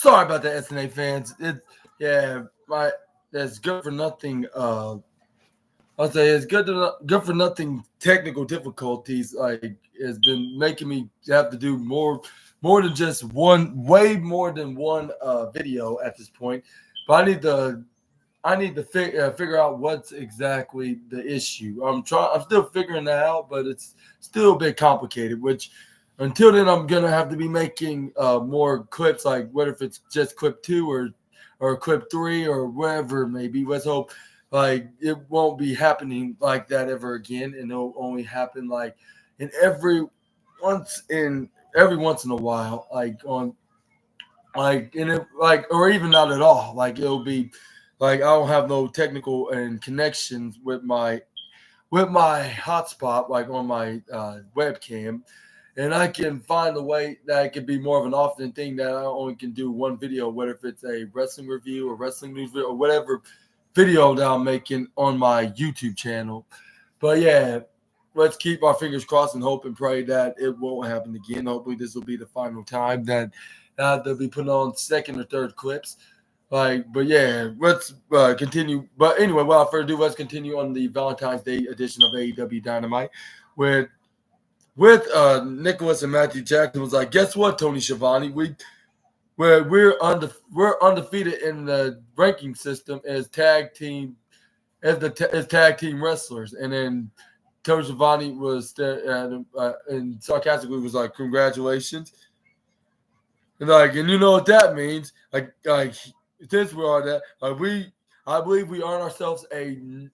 Sorry about that, SNA fans. That's good for nothing. I'll say it's good for nothing. Technical difficulties has been making me have to do more than just way more than one video at this point. But I need to figure out what's exactly the issue. I'm still figuring that out, but it's still a bit complicated. Which until then, I'm gonna have to be making more clips, like what if it's just clip 2 or clip 3 or whatever it may be. Let's hope like it won't be happening like that ever again, and it'll only happen like in every once in a while, like on like in it like or even not at all. Like it'll be like I don't have no technical and connections with my hotspot, like on my webcam, and I can find a way that it can be more of an often thing that I only can do one video, whether if it's a wrestling review or wrestling news video or whatever video that I'm making on my YouTube channel. But yeah, let's keep our fingers crossed and hope and pray that it won't happen again. Hopefully, this will be the final time that they'll be putting on second or third clips. But yeah, let's continue. But anyway, without further ado, let's continue on the Valentine's Day edition of AEW Dynamite with Nicholas and Matthew Jackson. Was like, guess what, Tony Schiavone? We're undefeated in the ranking system as tag team wrestlers, and then Tony Schiavone was and sarcastically was like, congratulations, and you know what that means, like since we are that, I believe we earn ourselves an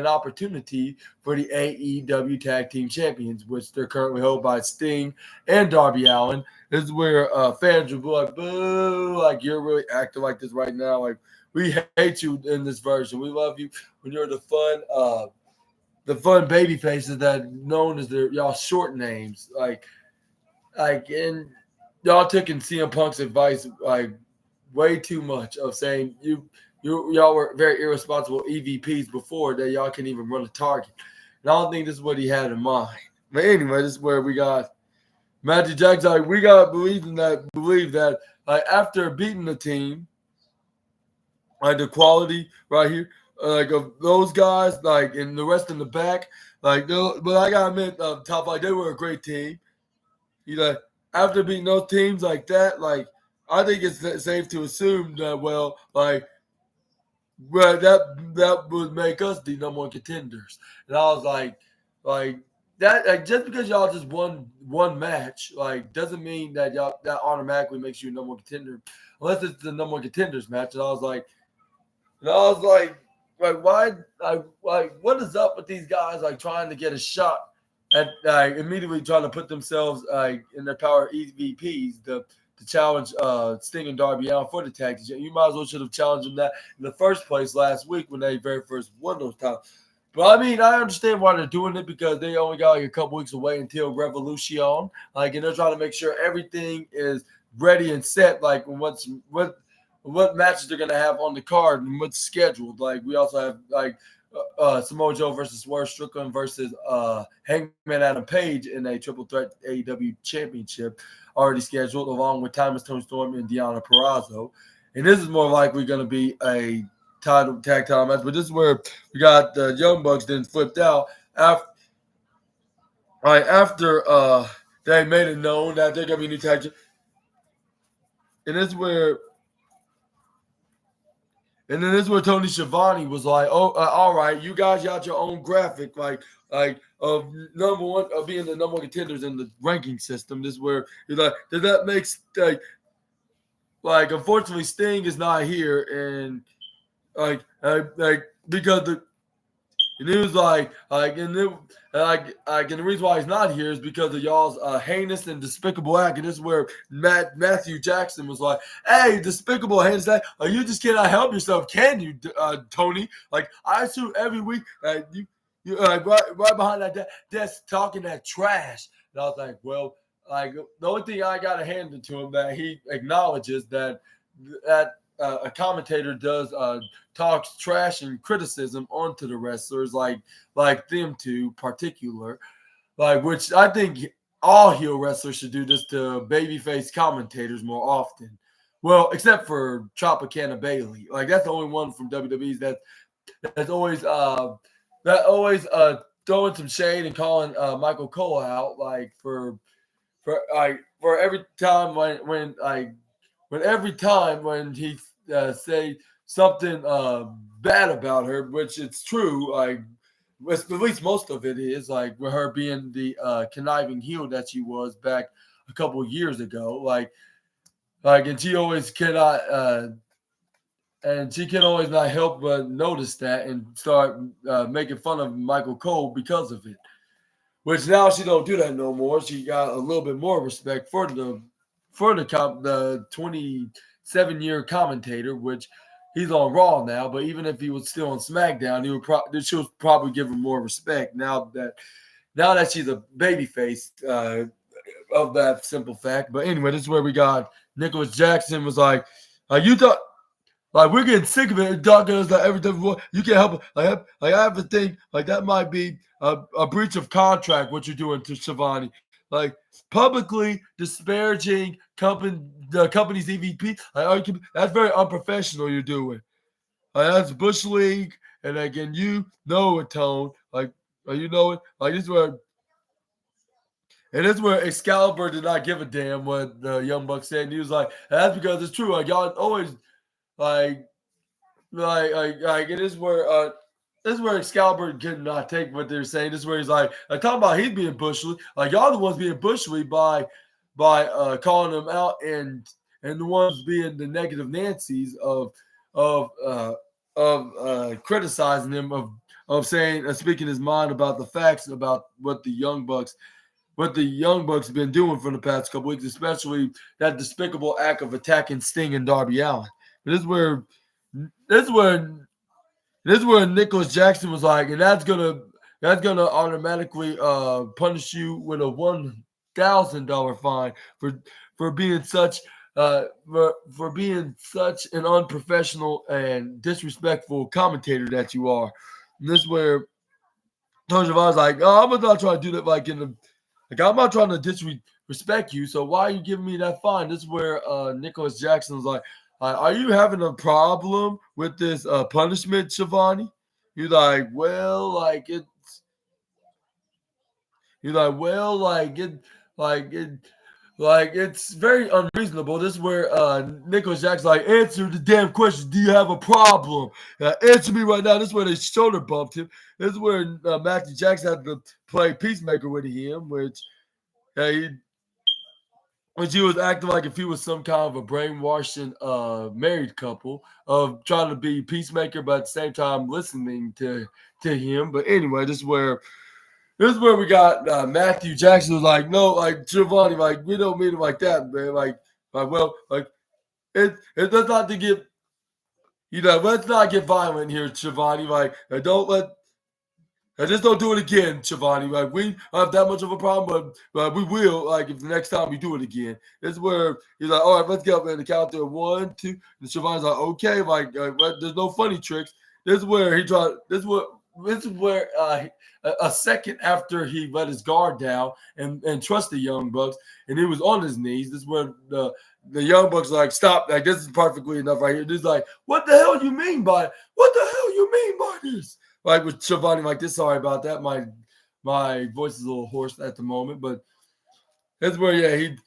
opportunity for the AEW Tag Team Champions, which they're currently held by Sting and Darby Allin. This is where fans will be like, boo, like you're really acting like this right now. Like we hate you in this version. We love you when you're the fun baby faces that known as y'all short names. And y'all took in CM Punk's advice like way too much of saying y'all were very irresponsible EVPs before that y'all can even run a target. And I don't think this is what he had in mind. But anyway, this is where we got Matthew Jackson. Like, we got to believe that like after beating the team, like the quality right here, like of those guys, like and the rest in the back, like but I gotta admit, top like they were a great team. After beating those teams like that, like I think it's safe to assume that that would make us the number one contenders. And I was like that, like just because y'all just won one match, like doesn't mean that y'all that automatically makes you a number one contender, unless it's the number one contenders match. And I was like, why? Like, what is up with these guys? Like trying to get a shot at immediately trying to put themselves in their power EVPs to challenge Sting and Darby Allin for the tag team. You might as well should have challenged them that in the first place last week when they very first won those titles. But I mean, I understand why they're doing it because they only got like a couple weeks away until Revolution. Like, and they're trying to make sure everything is ready and set. Like, what matches they're gonna have on the card and what's scheduled. Like, we also have Samoa Joe versus Swerve Strickland versus Hangman Adam Page in a triple threat AEW championship already scheduled, along with Tony Storm and Deonna Purrazzo. And this is more likely going to be a tag title match, but this is where we got the Young Bucks then flipped out after they made it known that they're going to be new tag team. And this is where Tony Schiavone was like, "Oh, all right, you guys got your own graphic, of number one, of being the number one contenders in the ranking system." This is where he's like, "Does that make unfortunately Sting is not here, and because and it was and the reason why he's not here is because of y'all's heinous and despicable act." And this is where Matthew Jackson was like, "Hey, despicable, heinous act. You just cannot help yourself, can you, Tony? Like, I assume every week you right behind that desk talking that trash." And I was like, well, the only thing I got to hand it to him that he acknowledges that a commentator does talks trash and criticism onto the wrestlers, like them two particular, which I think all heel wrestlers should do this to babyface commentators more often. Well, except for Tropicana Bailey. Like that's the only one from WWE's that always throwing some shade and calling Michael Cole out like for every time when every time when he say something bad about her, which it's true, like at least most of it is like with her being the conniving heel that she was back a couple of years ago, and she always cannot and she can always not help but notice that and start making fun of Michael Cole because of it. Which now she don't do that no more. She got a little bit more respect the 27-year commentator, which he's on Raw now. But even if he was still on SmackDown, she would probably give him more respect now that she's a babyface of that simple fact. But anyway, this is where we got Nicholas Jackson was you thought. Like we're getting sick of it. Talking us like everything. You can't help it. I have to think like that might be a breach of contract. What you're doing to Shivani, like publicly disparaging the company's EVP. That's very unprofessional. You're doing. That's Bush League, and again, you know it, Tone. You know it. Like this is where. And this is where Excalibur did not give a damn what the Young Bucks said. And he was like, that's because it's true. Like, y'all always, like, it is where this is where Excalibur could not take what they're saying. This is where he's like talking about he's being bushly. Like y'all the ones being bushly by calling him out and the ones being the negative Nancy's of uh criticizing him of saying speaking his mind about the facts about what the Young Bucks have been doing for the past couple weeks, especially that despicable act of attacking Sting and Darby Allin. But this is where this is where Nicholas Jackson was like, and that's gonna automatically punish you with a $1,000 fine for being for being such an unprofessional and disrespectful commentator that you are. And this is where Tony Schiavone's like, oh, I'm not trying to do that I'm not trying to disrespect you. So why are you giving me that fine? This is where Nicholas Jackson was like, are you having a problem with this punishment, Shivani? You're like, well, you're like, well, like it, it's very unreasonable. This is where Nicholas Jackson's like, answer the damn question. Do you have a problem? Answer me right now. This is where they shoulder bumped him. This is where Matthew Jackson had to play peacemaker with him, he which he was acting like if he was some kind of a brainwashing married couple of trying to be peacemaker, but at the same time listening to him. But anyway, this is where we got Matthew Jackson was like, no, like Giovanni, like we don't mean it like that, man. Well, like it does not to get let's not get violent here, Giovanni. Like don't let just don't do it again, Shivani. Like we don't have that much of a problem, but we will. Like if the next time we do it again, this is where he's like, all right, let's get up and the count there 1, 2. And Shivani's like, okay, there's no funny tricks. This is where he tried. This is where a second after he let his guard down and trust the Young Bucks, and he was on his knees. This is where the Young Bucks like stop. Like this is perfectly enough right here. This is like, what the hell you mean by what the hell you mean by this? Like with Shivani, like this. Sorry about that. My voice is a little hoarse at the moment, but that's where this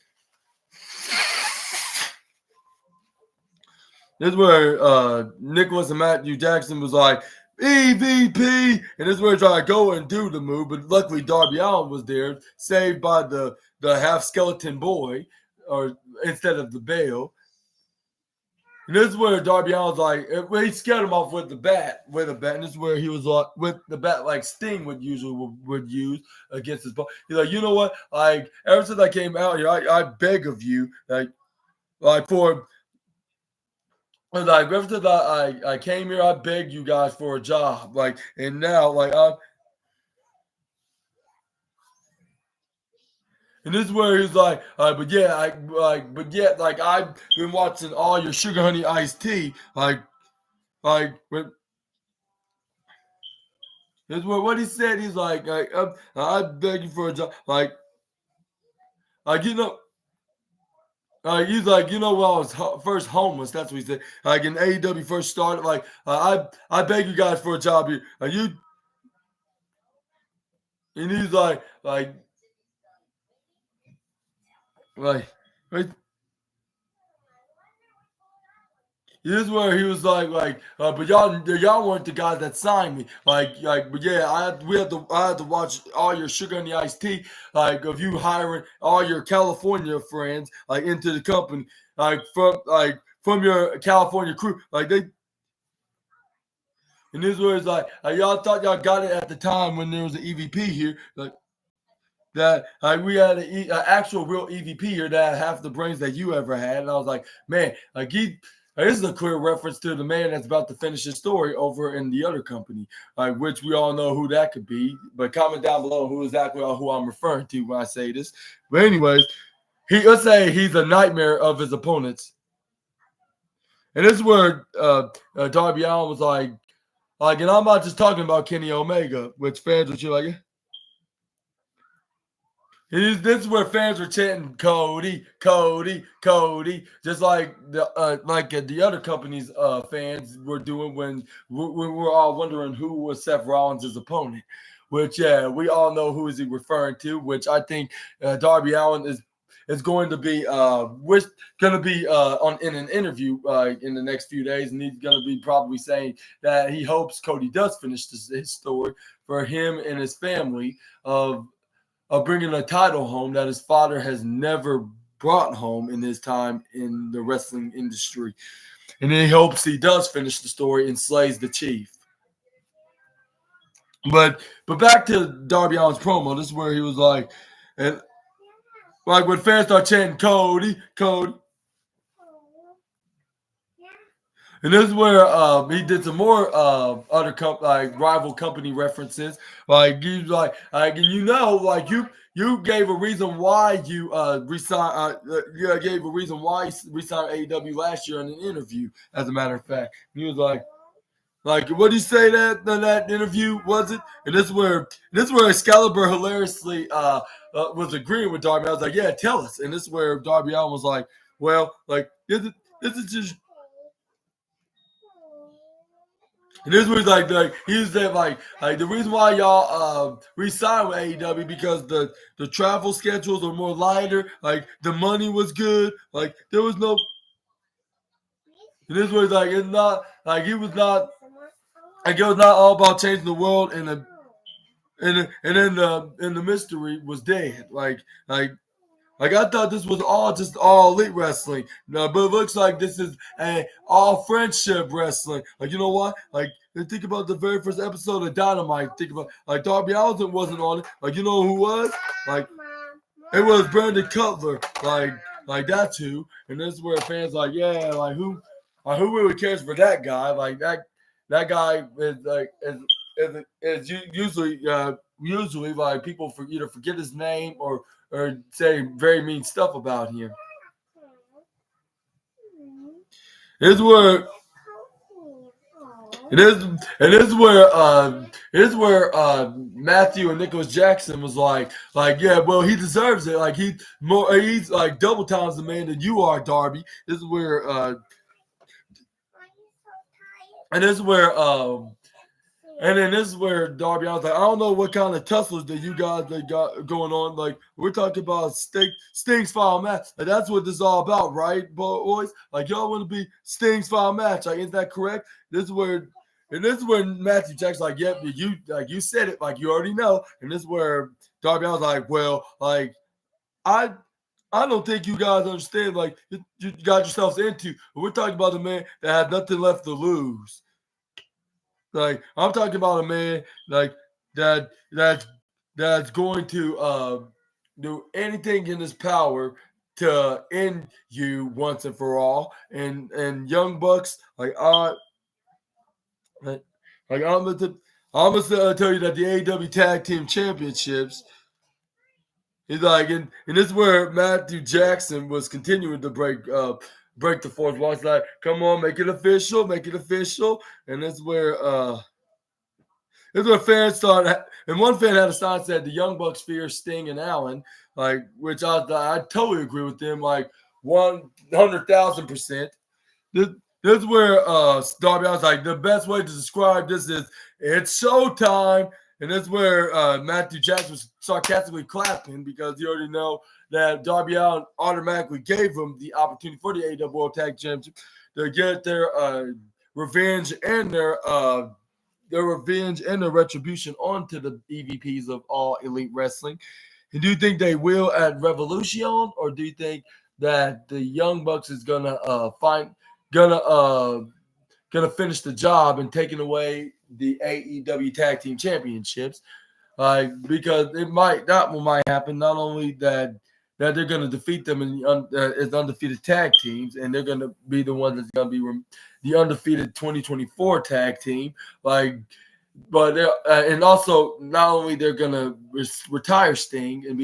is where Nicholas and Matthew Jackson was like EVP, and this is where he tried to go and do the move, but luckily Darby Allin was there, saved by the half skeleton boy, or instead of the Bale. And this is where Darby Allin's like, he scared him off with a bat. And this is where he was like, with the bat, like Sting would usually would use against his ball. He's like, you know what? Like, ever since I came out here, I beg of you, for, ever since I came here, I begged you guys for a job. Like, and now, and this is where he's like, but yeah, I've been watching all your Sugar Honey Iced Tea, when that's what he said. He's like I beg you for a job. like he's like, when I was first homeless, that's what he said. Like in AEW first started, like I beg you guys for a job here. And he's like, right. This is where he was but y'all weren't the guys that signed me. But yeah, I had to watch all your sugar and the iced tea, of you hiring all your California friends, into the company, from your California crew, and this was y'all thought y'all got it at the time when there was an EVP here, that we had an actual real EVP here that had half the brains that you ever had, and I was like, man, this is a clear reference to the man that's about to finish his story over in the other company, which we all know who that could be. But comment down below who I'm referring to when I say this. But anyways, let's say he's a nightmare of his opponents, and this is where Darby Allin was and I'm not just talking about Kenny Omega, which fans would you like. This is where fans were chanting Cody, Cody, Cody, just like the other company's fans were doing when we were all wondering who was Seth Rollins' opponent. Which we all know who is he referring to. Which I think Darby Allin is going to be in an interview in the next few days, and he's going to be probably saying that he hopes Cody does finish his story for him and his family of bringing a title home that his father has never brought home in his time in the wrestling industry. And he hopes he does finish the story and slays the Chief. But back to Darby Allin's promo, this is where he was when fans start chanting Cody, Cody. And this is where he did some more other rival company references. He's you gave a reason why you resigned. You gave a reason why you resigned AEW last year in an interview. As a matter of fact, and he was what did you say that in that interview was it? And this is where Excalibur hilariously was agreeing with Darby. I was like, yeah, tell us. And this is where Darby Allin was like, well, this is just. And this was he said the reason why y'all re-signed with AEW because the travel schedules are more lighter, the money was good, there was no. And this was it's not he was not it was not all about changing the world, and then the mystery was dead. I thought this was all elite wrestling. No, but it looks like this is all friendship wrestling. You know what? Think about the very first episode of Dynamite. Think about Darby Allin wasn't on it. You know who was? It was Brandon Cutler. That's who. And this is where fans who really cares for that guy? That guy is usually people either forget his name or say very mean stuff about him. This is where Matthew and Nicholas Jackson was yeah, well, he deserves it. He's double times the man that you are, Darby. This is where and this is where and then this is where Darby, I was I don't know what kind of tussles that you guys got going on. We're talking about Sting's final match. That's what this is all about, right, boys? Y'all want to be Sting's final match. Is that correct? This is where Matthew Jackson's yep, you said it, you already know. And this is where Darby, I was well, I don't think you guys understand, you got yourselves into. We're talking about a man that had nothing left to lose. I'm talking about a man that's going to do anything in his power to end you once and for all. And Young Bucks, I'm gonna tell you that the AEW Tag Team Championships is and this is where Matthew Jackson was continuing to break the fourth wall. It's come on, make it official. And that's where fans started. And one fan had a sign that said the Young Bucks fear Sting and Allen. like which I totally agree with them, like 100,000%. This, this is where Darby Allin's like the best way to describe this is it's showtime, and this is where Matthew Jackson was sarcastically clapping because you already know that Darby Allin automatically gave him the opportunity for the AEW World Tag Championship to get their revenge and their revenge and their retribution onto the EVPs of All Elite Wrestling. And do you think they will at Revolution, or do you think that the Young Bucks is gonna gonna uh gonna finish the job and taking away the AEW Tag Team Championships? Like because it might that what might happen. Not only that they're gonna defeat them in as undefeated tag teams, and they're gonna be the one that's gonna be the undefeated 2024 tag team. Like, but and also not only they're gonna retire Sting and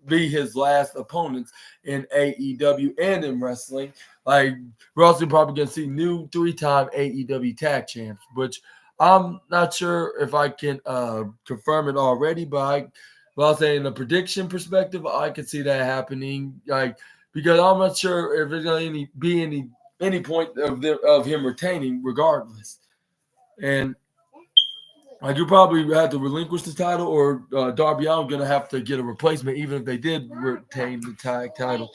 be his last opponents in AEW and in wrestling. Like we're also probably gonna see new 3-time AEW tag champs, which I'm not sure if I can confirm it already, but I'll say in a prediction perspective, I could see that happening. Like because I'm not sure if there's gonna be any point of him retaining, regardless. And like you probably have to relinquish the title, or Darby Allin gonna have to get a replacement, even if they did retain the tag title.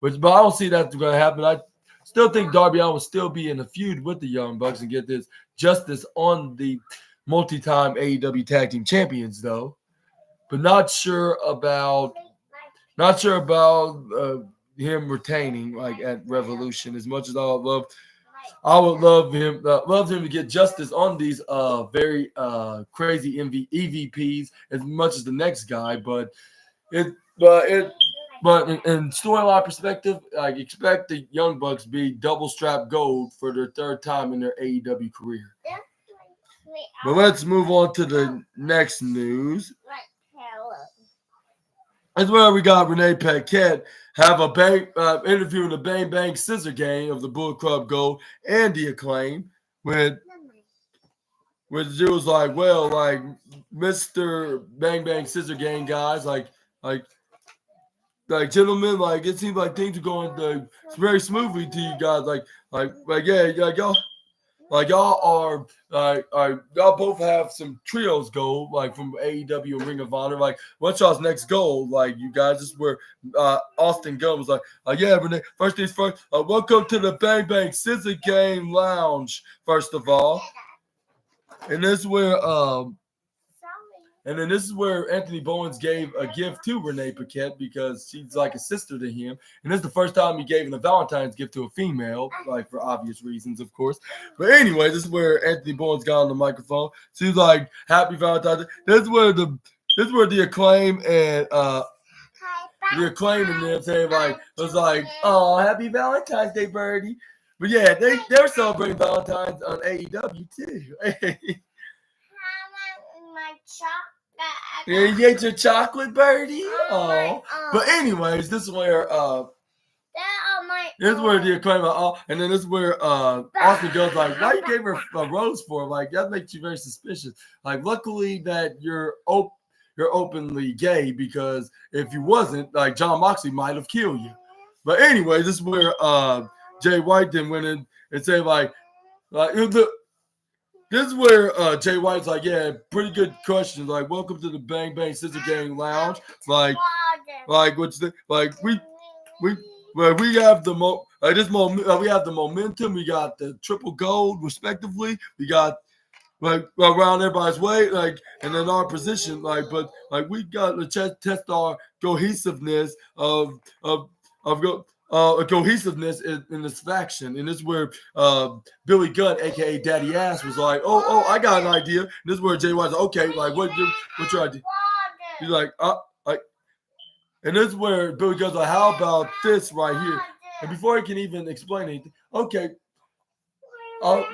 But I don't see that going to happen. I still think Darby Allin will still be in a feud with the Young Bucks and get this justice on the multi-time AEW Tag Team Champions, though. But not sure about him retaining like at Revolution. As much as I would love him to get justice on these very crazy EVPs as much as the next guy. It but it but in storyline perspective, I expect the Young Bucks be double strap gold for their third time in their AEW career. But let's move on to the next news. That's where we got Renee Paquette have a interview in the Bang Bang Scissor Gang of the Bullet Club Gold and the Acclaim with it was like, well, like Mr. Bang Bang Scissor Gang guys, like gentlemen, like it seems like things are going very smoothly to you guys. Y'all are y'all both have some trios goal like from AEW and Ring of Honor. Like what's y'all's next goal? Like you guys, this is where Austin Gunn was like, yeah, Renee. First things first. Welcome to the Bang Bang Scissor Gang Lounge. First of all, and this is where And then this is where Anthony Bowens gave a gift to Renee Paquette because she's like a sister to him. And this is the first time he gave a Valentine's gift to a female, like for obvious reasons, of course. But anyway, this is where Anthony Bowens got on the microphone. She's like, "Happy Valentine's Day." This is where the Acclaim and them saying like it was like, "Oh, happy Valentine's Day, Birdie." But yeah, they're celebrating Valentine's on AEW too. Yeah, you ate your chocolate, Birdie? Oh. But anyways, this is where the Acclaim and then this is where Austin goes like, why you gave her a rose for? Like that makes you very suspicious. Like luckily that you're openly gay, because if you wasn't, like John Moxley might have killed you. But anyway, this is where Jay White then went in and said this is where Jay White's like, yeah, pretty good questions. Like, welcome to the Bang Bang Scissor Gang Lounge. Like what's the we have the we have the momentum. We got the triple gold, respectively. We got around everybody's way, and then our position, but we got to test our cohesiveness of cohesiveness in this faction. And this is where Billy Gunn, aka Daddy Ass, was like, oh, I got an idea. And this is where Jay White's like, okay, like what's your idea? He's like, and this is where Billy Gunn's like, how about this right here? And before he can even explain anything, okay, I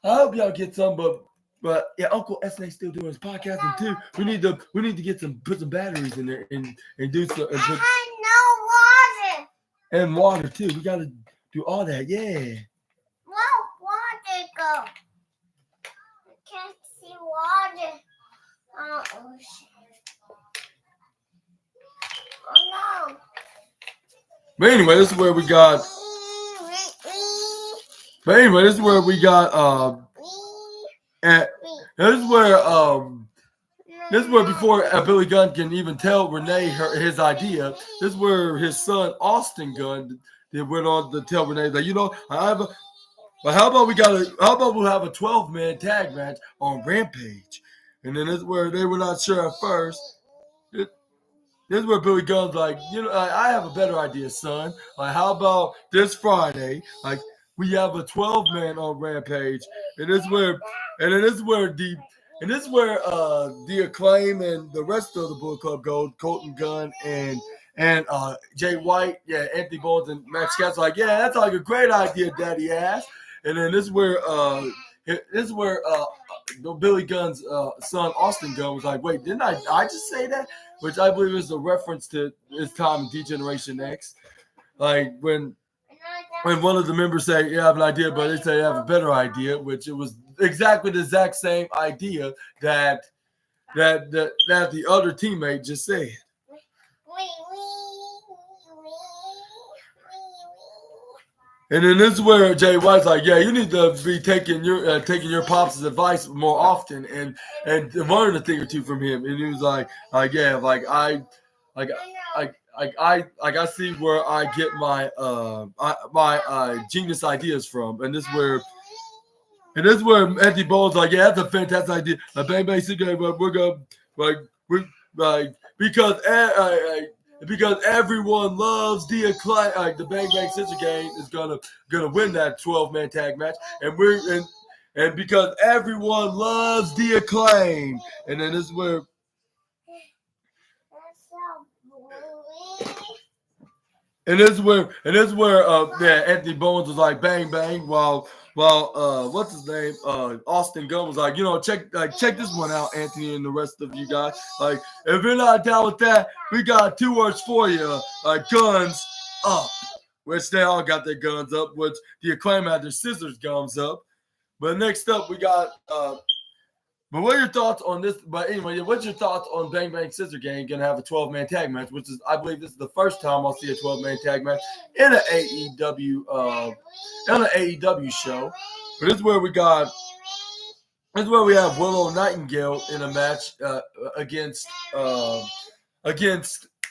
hope y'all get some, but yeah, Uncle SNA still doing his podcasting too. We need to get put some batteries in there and do some and water too. We gotta do all that, yeah. Where water go? I can't see water. Oh, no. But anyway, this is where we got. But anyway, this is where we got. At, this is where before Billy Gunn can even tell Renee his idea. This is where his son Austin Gunn went on to tell Renee that but how about we'll have a 12-man tag match on Rampage, and then this is where they were not sure at first. This is where Billy Gunn's like, I have a better idea, son. Like, how about this Friday? Like, we have a 12-man on Rampage, and this is where the Acclaim and the rest of the Bullet Club go. Colton Gunn and Jay White, Anthony Bowens and Max Cass like, that's like a great idea, Daddy ass. And then this is where Billy Gunn's son Austin Gunn was like, wait, didn't I just say that? Which I believe is a reference to his time in D-Generation X. Like when one of the members say, I have an idea, but they say I have a better idea, which it was exactly the exact same idea that the other teammate just said. And then this is where Jay White's like, you need to be taking your pops' advice more often and learn a thing or two from him. And he was like, I see where I get my genius ideas from. And this is where Anthony Bowles like, that's a fantastic idea. Bang Bang Cigarette, but we're gonna because everyone loves the Acclaim, like the Bang Bang Sister Gang is gonna win that 12-man tag match, and because everyone loves the Acclaim, and then this is where. And this is where Anthony Bowens was like bang bang while what's his name Austin Gunn was like, check this one out, Anthony and the rest of you guys. Like, if you're not down with that, we got 2 words for you, guns up. Which they all got their guns up, which the Acclaim had their scissors guns up. But next up we got but what are your thoughts on this? But anyway, what's your thoughts on Bang Bang Scissor Gang going to have a 12-man tag match, which is, I believe this is the first time I'll see a 12-man tag match in an AEW show. But this is where we have Willow Nightingale in a match against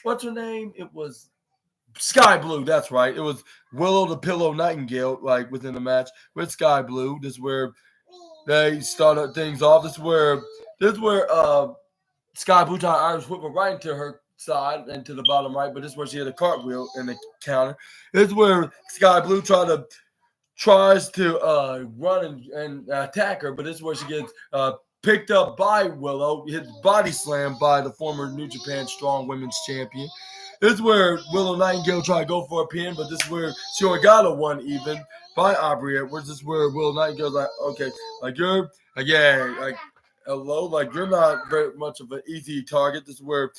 what's her name? It was Sky Blue. That's right. It was Willow the Pillow Nightingale, like within the match with Sky Blue. This is where they started things off. This is where Sky Blue tried Irish whip right into her side and to the bottom right, but this is where she had a cartwheel in the counter. This is where Sky Blue tries to run and attack her, but this is where she gets picked up by Willow, hit body slammed by the former New Japan Strong Women's Champion. This is where Willow Nightingale tried to go for a pin, but this is where she only got a 1 even by Aubrey Edwards. This is where Willow Nightingale's like, okay, like you're, like hello, like you're not very much of an easy target. This is where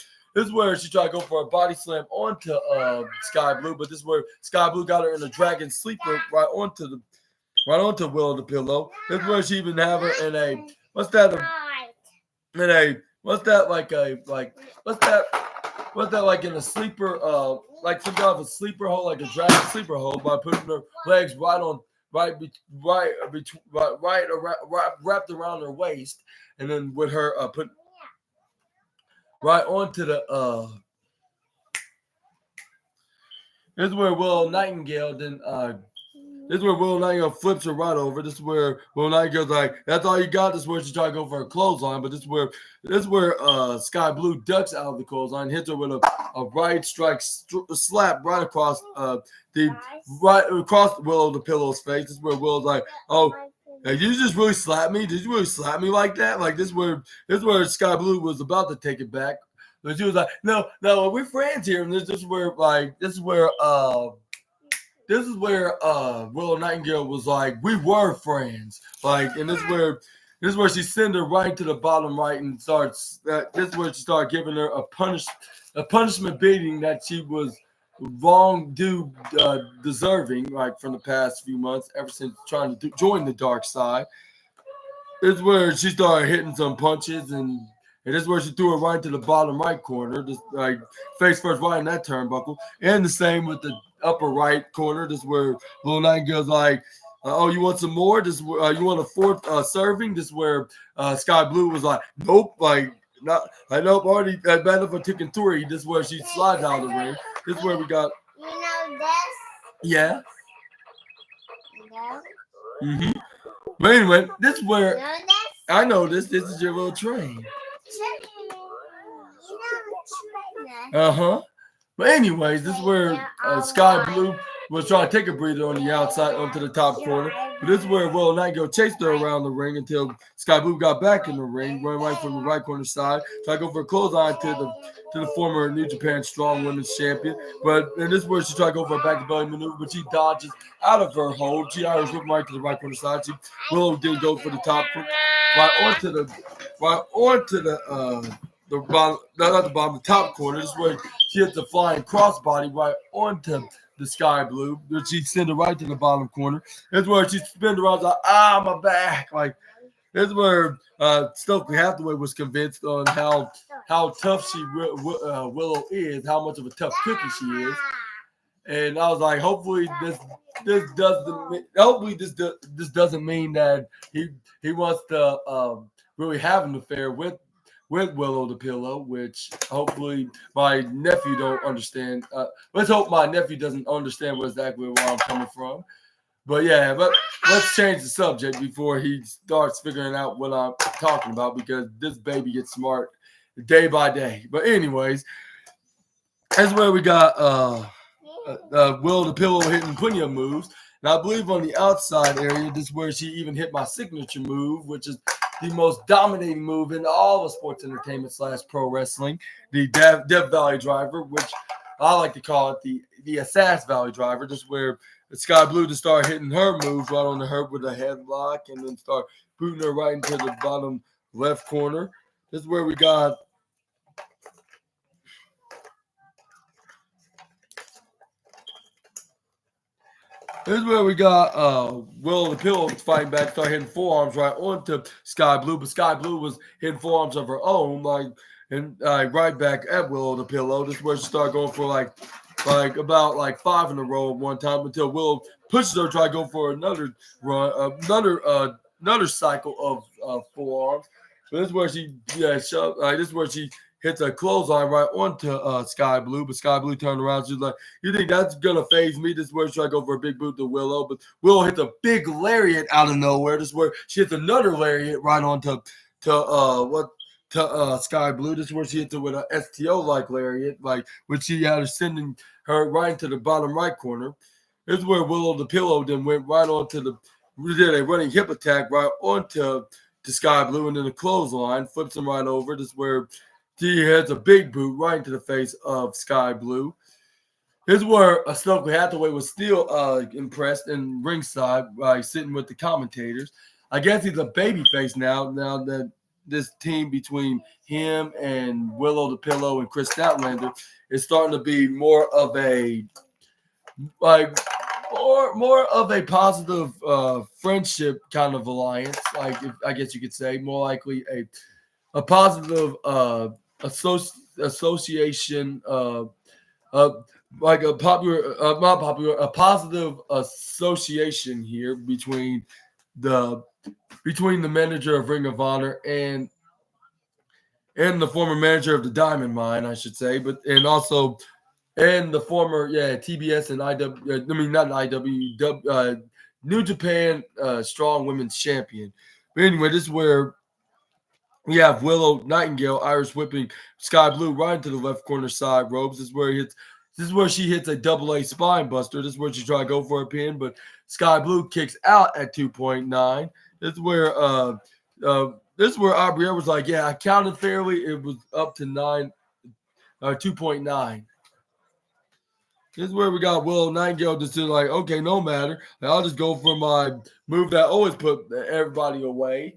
she tried to go for a body slam onto Sky Blue, but this is where Sky Blue got her in a dragon sleeper right onto Willow the Pillow. This is where she even have her in a what's that like in a sleeper like some kind of a sleeper hole, like a dragon sleeper hole, by putting her legs wrapped around her waist, and then with her put right onto the this is where Willow Nightingale flips her right over. This is where Willow Nightingale's like, that's all you got. This is where she tried to go for a clothesline, but this is where Sky Blue ducks out of the clothesline, hits her with a right strike slap right across across Willow the Pillow's face. This is where Willow's like, oh, did you just really slap me? Did you really slap me like that? Like this is where Sky Blue was about to take it back, but she was like, no, we're friends here, and this is where Willow Nightingale was like, we were friends. Like, and this is where she sent her right to the bottom right and starts. This is where she started giving her a punishment beating that she was deserving, like from the past few months, ever since trying to join the dark side. This is where she started hitting some punches and And this is where she threw it right to the bottom right corner, just like face first right in that turnbuckle. And the same with the upper right corner. This is where Little Nightingale's like, oh, you want some more? This you want a fourth serving? This is where Sky Blue was like, nope, like not, I nope, already bad enough for taking 3. This is where she slides out of the ring. This is where we got. You know this? Yeah. You know? But anyway, this is where You know this? I know this. This is your little train. But anyways, this is where Sky Blue was trying to take a breather on the outside onto the top corner. But this is where Will Nightingale chased her around the ring until Sky Blue got back in the ring, running right from the right corner side, trying to go for a clothesline to the former New Japan Strong Women's Champion. And this is where she tried to go for a back to belly maneuver, but she dodges out of her hold. She Irish whipped right to the right corner side. Willow didn't go for the top, right onto the bottom, not the bottom, the top corner. This is where she hits the flying crossbody right onto the Sky Blue. Then she sent it right to the bottom corner. This is where she spins around like, my back. Like, this is where Stokely Hathaway was convinced on how tough Willow is, how much of a tough cookie she is. And I was like, hopefully this doesn't mean that he wants to really have an affair with Willow the Pillow, which hopefully my nephew don't understand. Let's hope my nephew doesn't understand exactly where I'm coming from. But yeah, let's change the subject before he starts figuring out what I'm talking about, because this baby gets smart day by day. But anyways, that's where we got Will the Pillow hitting plenty of moves. And I believe on the outside area, this is where she even hit my signature move, which is the most dominating move in all of sports entertainment / pro wrestling, the Death Valley Driver, which I like to call it the Assassin Valley Driver. This is where Sky Blue to start hitting her moves right on the hurt with a headlock and then start booting her right into the bottom left corner. This is where we got Will the Pillow fighting back, start hitting forearms right onto Sky Blue, but Sky Blue was hitting forearms of her own, right back at Will the Pillow. This is where she started going for like about 5 in a row at one time until Will pushes her, try to go for another run, another cycle of forearms. So this is where she this is where she hits a clothesline right onto Sky Blue, but Sky Blue turned around. She's like, "You think that's gonna phase me?" This is where she tried to go for a big boot to Willow, but Willow hits a big lariat out of nowhere. This is where she hits another lariat right onto Sky Blue. This is where she hits it with an STO-like lariat, which she had her sending her right into the bottom right corner. This is where Willow the Pillow then went right onto did a running hip attack right onto Sky Blue, and then the clothesline flips him right over. This is where he hits a big boot right into the face of Sky Blue. Here's where Stokely Hathaway was still impressed in ringside, sitting with the commentators. I guess he's a babyface now that this team between him and Willow the Pillow and Chris Statlander is starting to be more of a positive friendship kind of alliance. I guess you could say more likely a positive association, a positive association here between the manager of Ring of Honor and the former manager of the Diamond Mine, I should say, and the former TBS and not IW, New Japan Strong Women's Champion. But anyway, this is where we have Willow Nightingale Irish whipping Sky Blue right into the left corner side ropes. This is where she hits a double-A spine buster. This is where she tried to go for a pin, but Sky Blue kicks out at 2.9. This is where Aubrey was like, I counted fairly. It was up to 2.9. This is where we got Willow Nightingale just like, okay, no matter. I'll just go for my move that always put everybody away,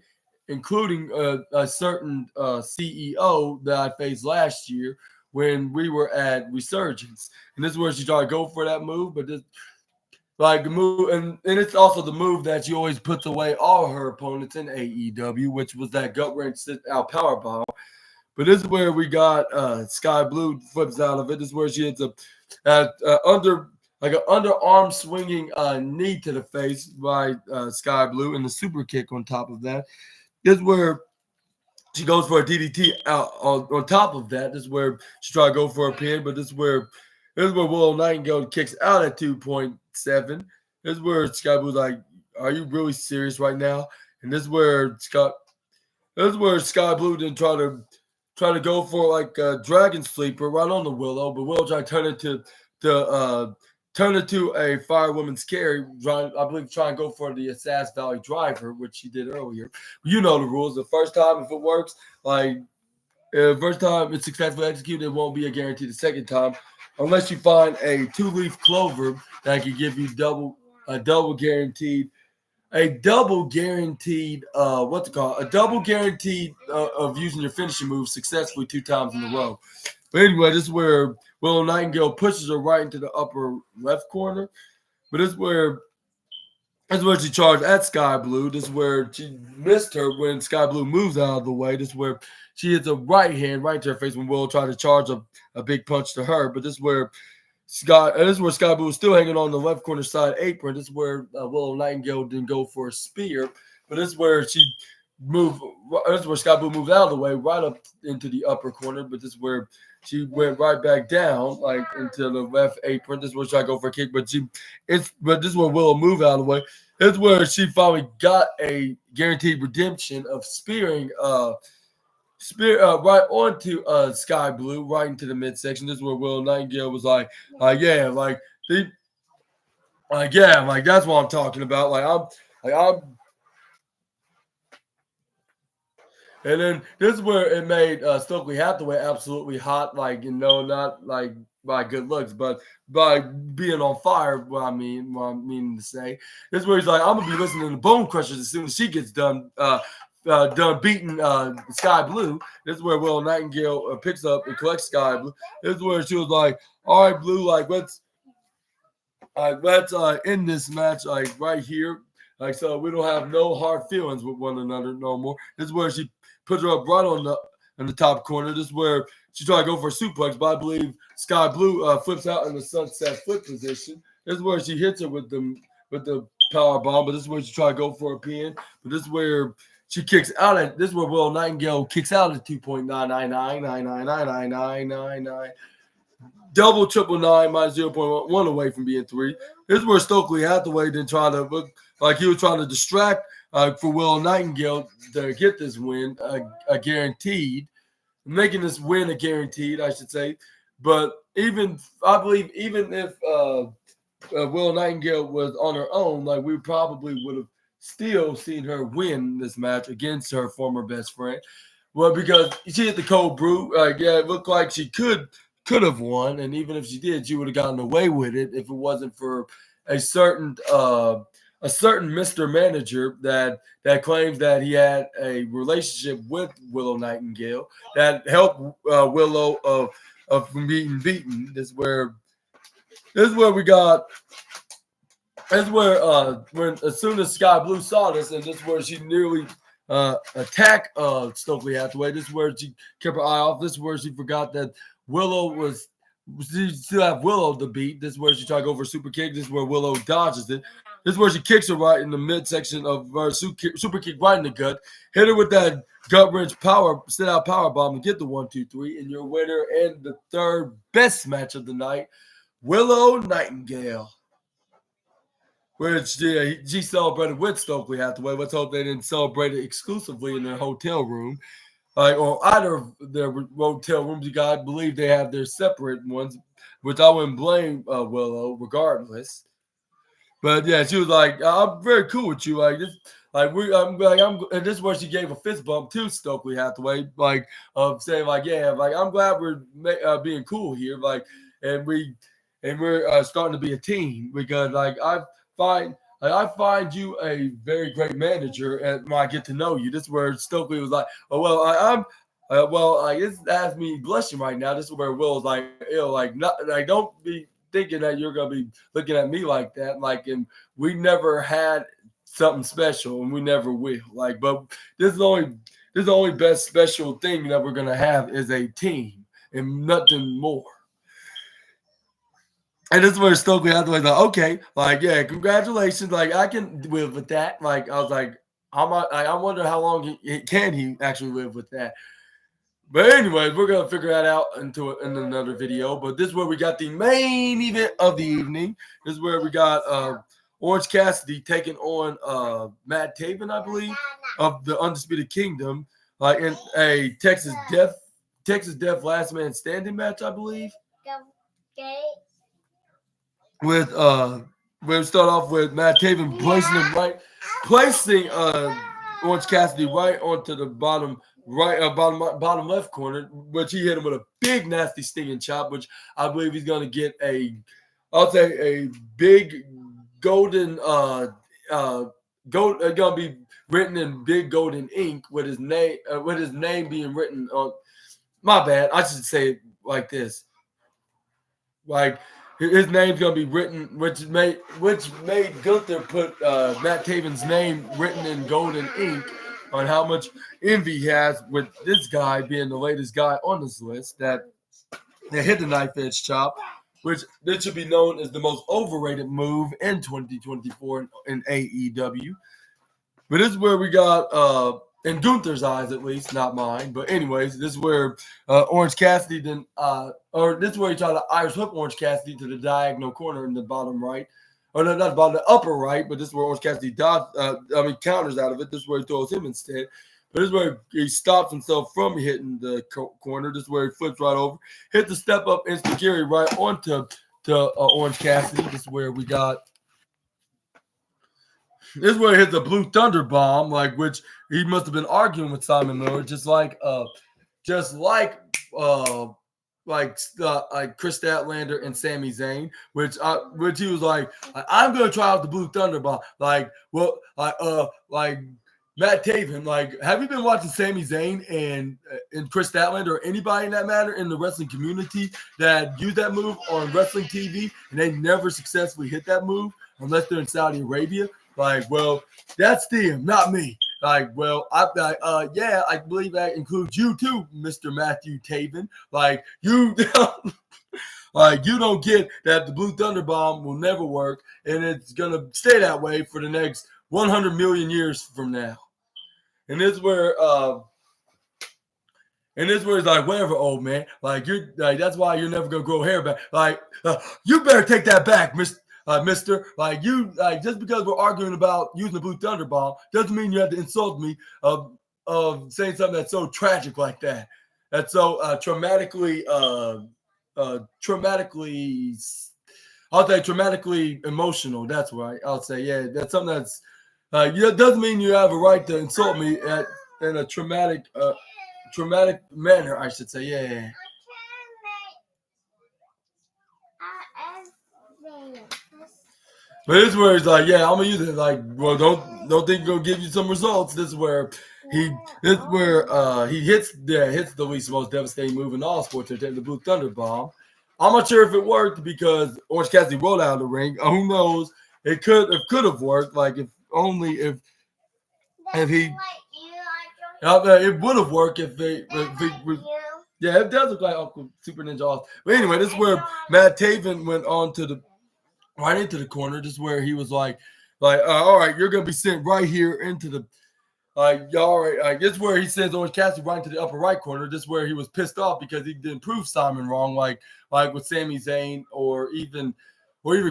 including a certain CEO that I faced last year when we were at Resurgence. And this is where she tried to go for that move, but the move, and it's also the move that she always puts away all her opponents in AEW, which was that gut wrench sit out powerbomb. But this is where we got Sky Blue flips out of it. This is where she hits under like an underarm swinging knee to the face by Sky Blue and the super kick on top of that. This is where she goes for a DDT out on top of that. This is where she tried to go for a pin, but this is where Willow Nightingale kicks out at 2.7. This is where Sky Blue's like, "Are you really serious right now?" And this is where Sky Blue didn't try to go for like a dragon sleeper right on the Willow, but Willow tried to turn it to a firewoman's carry. I believe trying to go for the Assassin Valley driver, which she did earlier. But you know the rules. The first time, if it works, first time it's successfully executed, it won't be a guarantee the second time, unless you find a 2-leaf clover that can give you a double guaranteed what's it called? A double guaranteed of using your finishing move successfully 2 times in a row. But anyway, this is where Willow Nightingale pushes her right into the upper left corner. But this is where she charged at Sky Blue. This is where she missed her when Sky Blue moves out of the way. This is where she hits a right hand right to her face when Willow tried to charge a big punch to her. But this is where Sky Blue was still hanging on the left corner side apron. This is where Willow Nightingale didn't go for a spear, but this is where she moved. This is where Sky Blue moved out of the way, right up into the upper corner. But this is where she went right back down, like into the left apron. This is where she tried to go for a kick, but this is where Willow moved out of the way. This is where she finally got a guaranteed redemption of spearing. Right onto Sky Blue, right into the midsection. This is where Willow Nightingale was like, yeah, that's what I'm talking about. And then this is where it made Stokely Hathaway absolutely hot, not like by good looks, but by being on fire. What I mean to say, this is where he's like, I'm gonna be listening to Bone Crushers as soon as she gets done beating Sky Blue. This is where Willow Nightingale picks up and collects Sky Blue. This is where she was like, "All right, Blue, let's end this match right here, so we don't have no hard feelings with one another no more." This is where she puts her up right on the top corner. This is where she tried to go for a suplex, but I believe Sky Blue flips out in the sunset flip position. This is where she hits her with the power bomb, but this is where she tried to go for a pin. But this is where she kicks out at. This is where Willow Nightingale kicks out at 2.999999999. Double 999 minus 0.1 away from being 3. This is where Stokely Hathaway didn't try to look like he was trying to distract for Willow Nightingale to get this win, a guaranteed, making this win a guaranteed, I should say. But I believe even if Willow Nightingale was on her own, we probably would have still seen her win this match against her former best friend. Well, because she hit the cold brew. It looked like she could have won, and even if she did, she would have gotten away with it if it wasn't for a certain Mr. Manager that claims that he had a relationship with Willow Nightingale that helped Willow from being beaten. This is where we got. That's where as soon as Sky Blue saw this, and this is where she nearly attacked Stokely Hathaway. This is where she kept her eye off. This is where she forgot that she still have Willow to beat. This is where she tried to go for a super kick. This is where Willow dodges it. This is where she kicks her right in the midsection of her super kick right in the gut. Hit her with that gut wrench sit out power bomb to get the 1, 2, 3. And your winner and the third best match of the night, Willow Nightingale. Which she celebrated with Stokely Hathaway. Let's hope they didn't celebrate it exclusively in their hotel room. Or either of their hotel rooms. I believe they have their separate ones, which I wouldn't blame Willow regardless. But yeah, she was like, "I'm very cool with you." And this is where she gave a fist bump to Stokely Hathaway, saying I'm glad we're being cool here, and we're starting to be a team because I find you a very great manager, and when I get to know you, this is where Stokely was like, "Oh well, this has me blushing right now." This is where Will was like, "Ew, don't be thinking that you're gonna be looking at me like that." And we never had something special, and we never will. But this is only This is the only best special thing that we're gonna have is a team and nothing more. And this is where Stokely Hathaway's like, okay, like, yeah, congratulations. Like, I can live with that. Like, I was like, I wonder how long can he actually live with that. But anyways, we're gonna figure that out in another video. But this is where we got the main event of the evening. This is where we got Orange Cassidy taking on Matt Taven, I believe, of the Undisputed Kingdom, like in a Texas Death Last Man Standing match, I believe. With we'll start off with Matt Taven placing Orange Cassidy right onto the bottom bottom left corner, which he hit him with a big nasty stinging chop, which I believe he's gonna get a big golden gonna be written in big golden ink with his name being written on. My bad, I should say it like this. Like his name's gonna be written, which made Gunther put Matt Taven's name written in golden ink on how much envy he has with this guy being the latest guy on this list that hit the knife edge chop, which this should be known as the most overrated move in 2024 in AEW. But this is where we got in Gunther's eyes, at least, not mine. But anyways, this is where Orange Cassidy this is where he tried to Irish whip Orange Cassidy to the diagonal corner in the bottom right. Or no, not the bottom, the upper right. But this is where Orange Cassidy counters out of it. This is where he throws him instead. But this is where he stops himself from hitting the corner. This is where he flips right over. Hit the step up Enziguri right onto Orange Cassidy. This is where we got. This is where he hit the Blue Thunder bomb, like which he must have been arguing with Simon Miller, just like Chris Statlander and Sami Zayn, which he was like, I'm gonna try out the Blue Thunder bomb, like Matt Taven, like, have you been watching Sami Zayn and Chris Statlander or anybody in that matter in the wrestling community that use that move on wrestling TV and they never successfully hit that move unless they're in Saudi Arabia? Like, well, that's them, not me. Like, well, I believe that includes you too, Mr. Matthew Taven. Like, you don't get that the Blue Thunder Bomb will never work, and it's gonna stay that way for the next 100 million years from now. And this is where it's like, whatever, old man. Like, you're like, that's why you're never gonna grow hair back. Like, you better take that back, Mister, like you, like just because we're arguing about using the Blue Thunder Bomb doesn't mean you have to insult me of saying something that's so tragic like that. That's so traumatically, I'll say traumatically emotional. That's right. I'll say, yeah, that's something that's it doesn't mean you have a right to insult me in a traumatic manner. I should say, yeah. But this is where he's like, yeah, I'm gonna use it. Like, well, don't think gonna give you some results. This is where he hits the least most devastating move in all sports, the Blue Thunder Bomb. I'm not sure if it worked because Orange Cassidy rolled out of the ring. Who knows? It could have worked. Like if he. It would have worked if he. Yeah, it does look like Uncle Super Ninja Austin. But anyway, this is where Matt Taven went on to right into the corner. This is where he was like, all right, you're gonna be sent right here into the, all right. This is where he sends Orange Cassidy right into the upper right corner. This is where he was pissed off because he didn't prove Simon wrong, like with Sami Zayn or even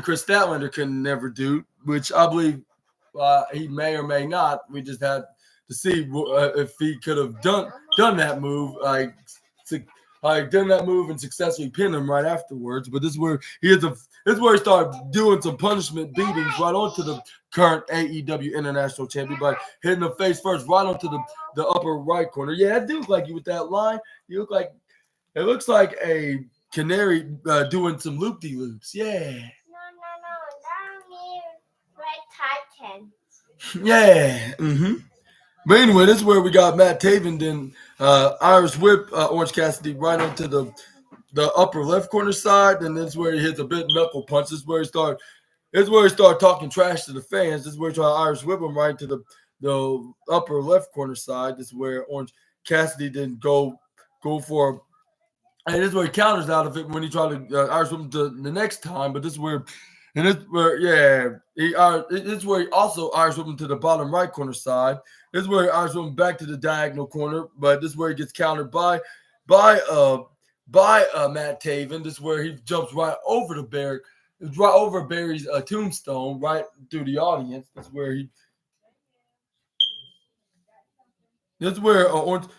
Chris Statlander can never do, which I believe he may or may not. We just had to see if he could have done that move, done that move and successfully pinned him right afterwards. But this is where he started doing some punishment beatings right onto the current AEW International Champion by hitting the face first right onto the upper right corner. Yeah, I do look like you with that line. You look like it looks like a canary doing some loop-de-loops. Yeah. No. Red Titan. Yeah. Mm-hmm. But anyway, this is where we got Matt Taven then Irish whip Orange Cassidy right onto the upper left corner side, and this is where he hits a bit knuckle punch. This is where he started talking trash to the fans. This is where he tried to Irish whip him right to the upper left corner side. This is where Orange Cassidy didn't go for. And this is where he counters out of it when he tried to Irish whip him the next time. But this is where, and this where this is where he also Irish whip him to the bottom right corner side. This is where he Irish whip him back to the diagonal corner. But this is where he gets countered by Matt Taven. This is where he jumps right over the Barry, right over Barry's tombstone, right through the audience. This is where he. This is where Orange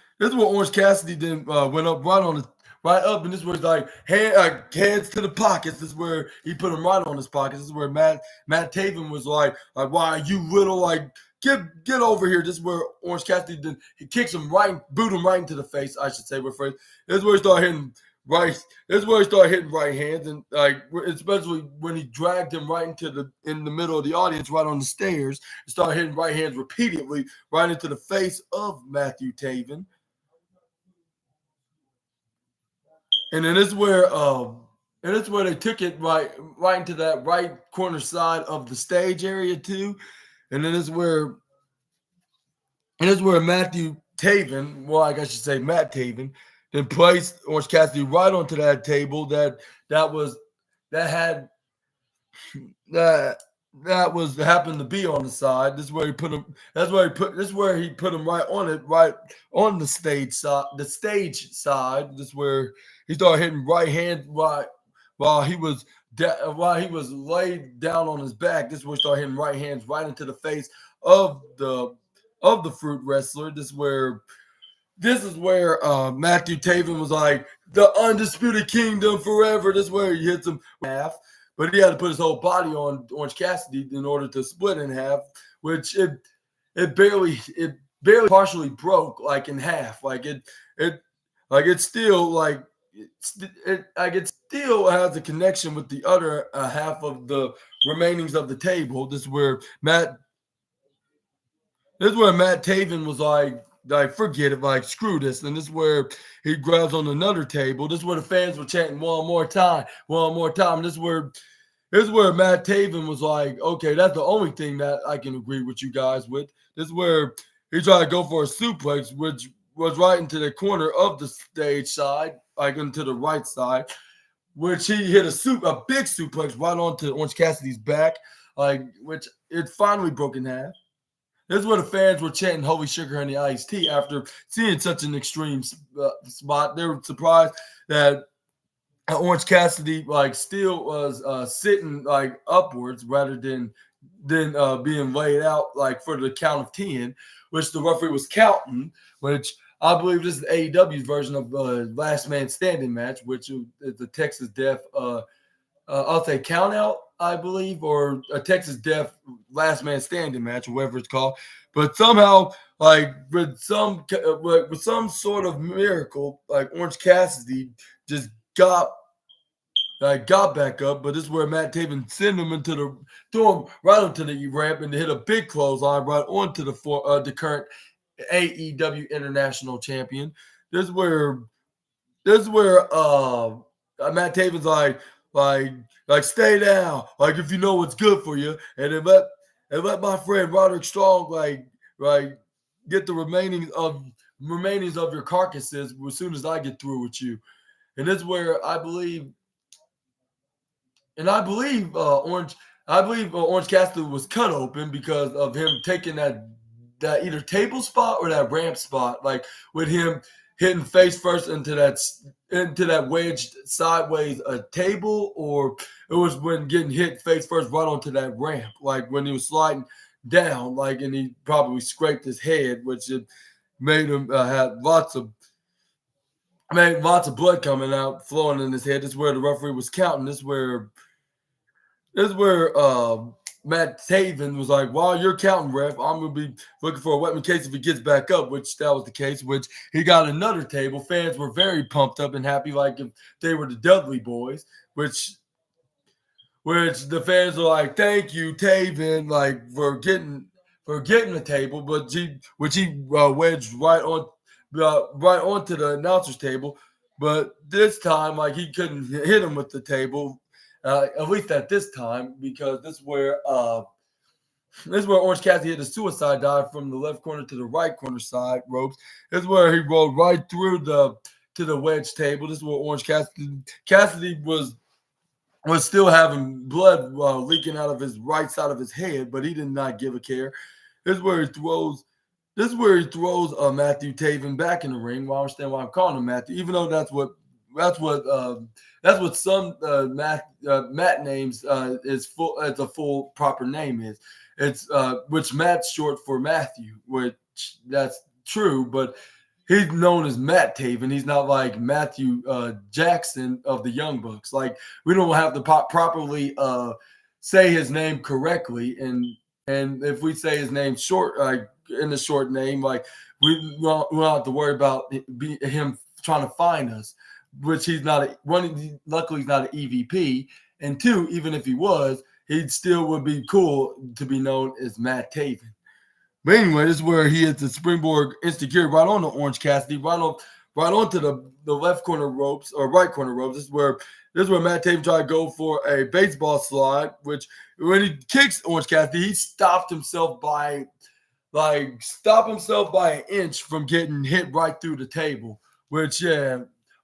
Cassidy then went up right up, and this was like hands to the pockets. This is where he put him right on his pockets. This is where Matt Taven was like why you little like get over here. This is where Orange Cassidy then he kicks him right, boot him right into the face. I should say, rephrase. This is where he started hitting right. This is where he started hitting right hands, and like especially when he dragged him right in the middle of the audience, right on the stairs, and started hitting right hands repeatedly right into the face of Matthew Taven. And then this is where they took it right into that right corner side of the stage area too. And then this is where Matthew Taven, well, I guess I should say Matt Taven, then placed Orange Cassidy right onto that table that happened to be on the side. This is where he put him. This is where he put him right on it, right on the stage side. The stage side. This is where he started hitting right hand while he was laid down on his back. This is where he started hitting right hands right into the face of the fruit wrestler. This is where Matthew Taven was like the undisputed kingdom forever. This is where he hits him half. But he had to put his whole body on Orange Cassidy in order to split in half, which it barely partially broke like in half. It still has a connection with the other half of the remainings of the table. This is where Matt Taven was like forget it, like screw this. And this is where he grabs on another table. This is where the fans were chanting one more time. This is where Matt Taven was like, okay, that's the only thing that I can agree with you guys with. This is where he tried to go for a suplex, which was right into the corner of the stage side, like into the right side, which he hit a big suplex right onto Orange Cassidy's back, which it finally broke in half. This is where the fans were chanting "Holy Sugar Honey Iced Tea" after seeing such an extreme spot. They were surprised that Orange Cassidy still was sitting upwards rather than being laid out for the count of 10, which the referee was counting. Which I believe this is AEW's version of last man standing match, which is the Texas Death. I'll say count out, I believe, or a Texas Death last man standing match, or whatever it's called. But somehow, with some sort of miracle, Orange Cassidy just got back up. But this is where Matt Taven sent him threw him right onto the ramp and hit a big clothesline right onto the current AEW International Champion. This is where Matt Taven's like stay down, if you know what's good for you, and then let my friend Roderick Strong get the remainings of your carcasses as soon as I get through with you. And this is where I believe Orange Cassidy was cut open because of him taking that either table spot or that ramp spot, with him hitting face first into that wedged sideways table, or it was when getting hit face first right onto that ramp, when he was sliding down, and he probably scraped his head, which it made him had lots of blood coming out, flowing in his head. This is where the referee was counting. This is where Matt Taven was like, while you're counting, ref, I'm going to be looking for a weapon in case if he gets back up, which that was the case, which he got another table. Fans were very pumped up and happy, like if they were the Dudley Boys, which the fans were like, thank you, Taven, for getting the table, but he wedged right onto the announcer's table. But this time, he couldn't hit him with the table. At least at this time, because this is where This is where Orange Cassidy hit a suicide dive from the left corner to the right corner side ropes. This is where he rolled right through to the wedge table. This is where Orange Cassidy was still having blood leaking out of his right side of his head, but he did not give a care. This is where he throws. This is where he throws Matthew Taven back in the ring. Well, I understand why I'm calling him Matthew, even though that's what some Matt names is full as a full proper name is. It's which Matt's short for Matthew, which that's true, but he's known as Matt Taven. He's not like Matthew Jackson of the Young Bucks. Like we don't have to properly say his name correctly, and if we say his name short, like in the short name, like we don't have to worry about him trying to find us. Which he's not. Luckily, he's not an EVP, and two, even if he was, he still would be cool to be known as Matt Taven. But anyway, this is where he hits the springboard insecure right on the Orange Cassidy, right onto the left corner ropes or right corner ropes. This is where Matt Taven tried to go for a baseball slide, which when he kicks Orange Cassidy, he stopped himself by an inch from getting hit right through the table. Which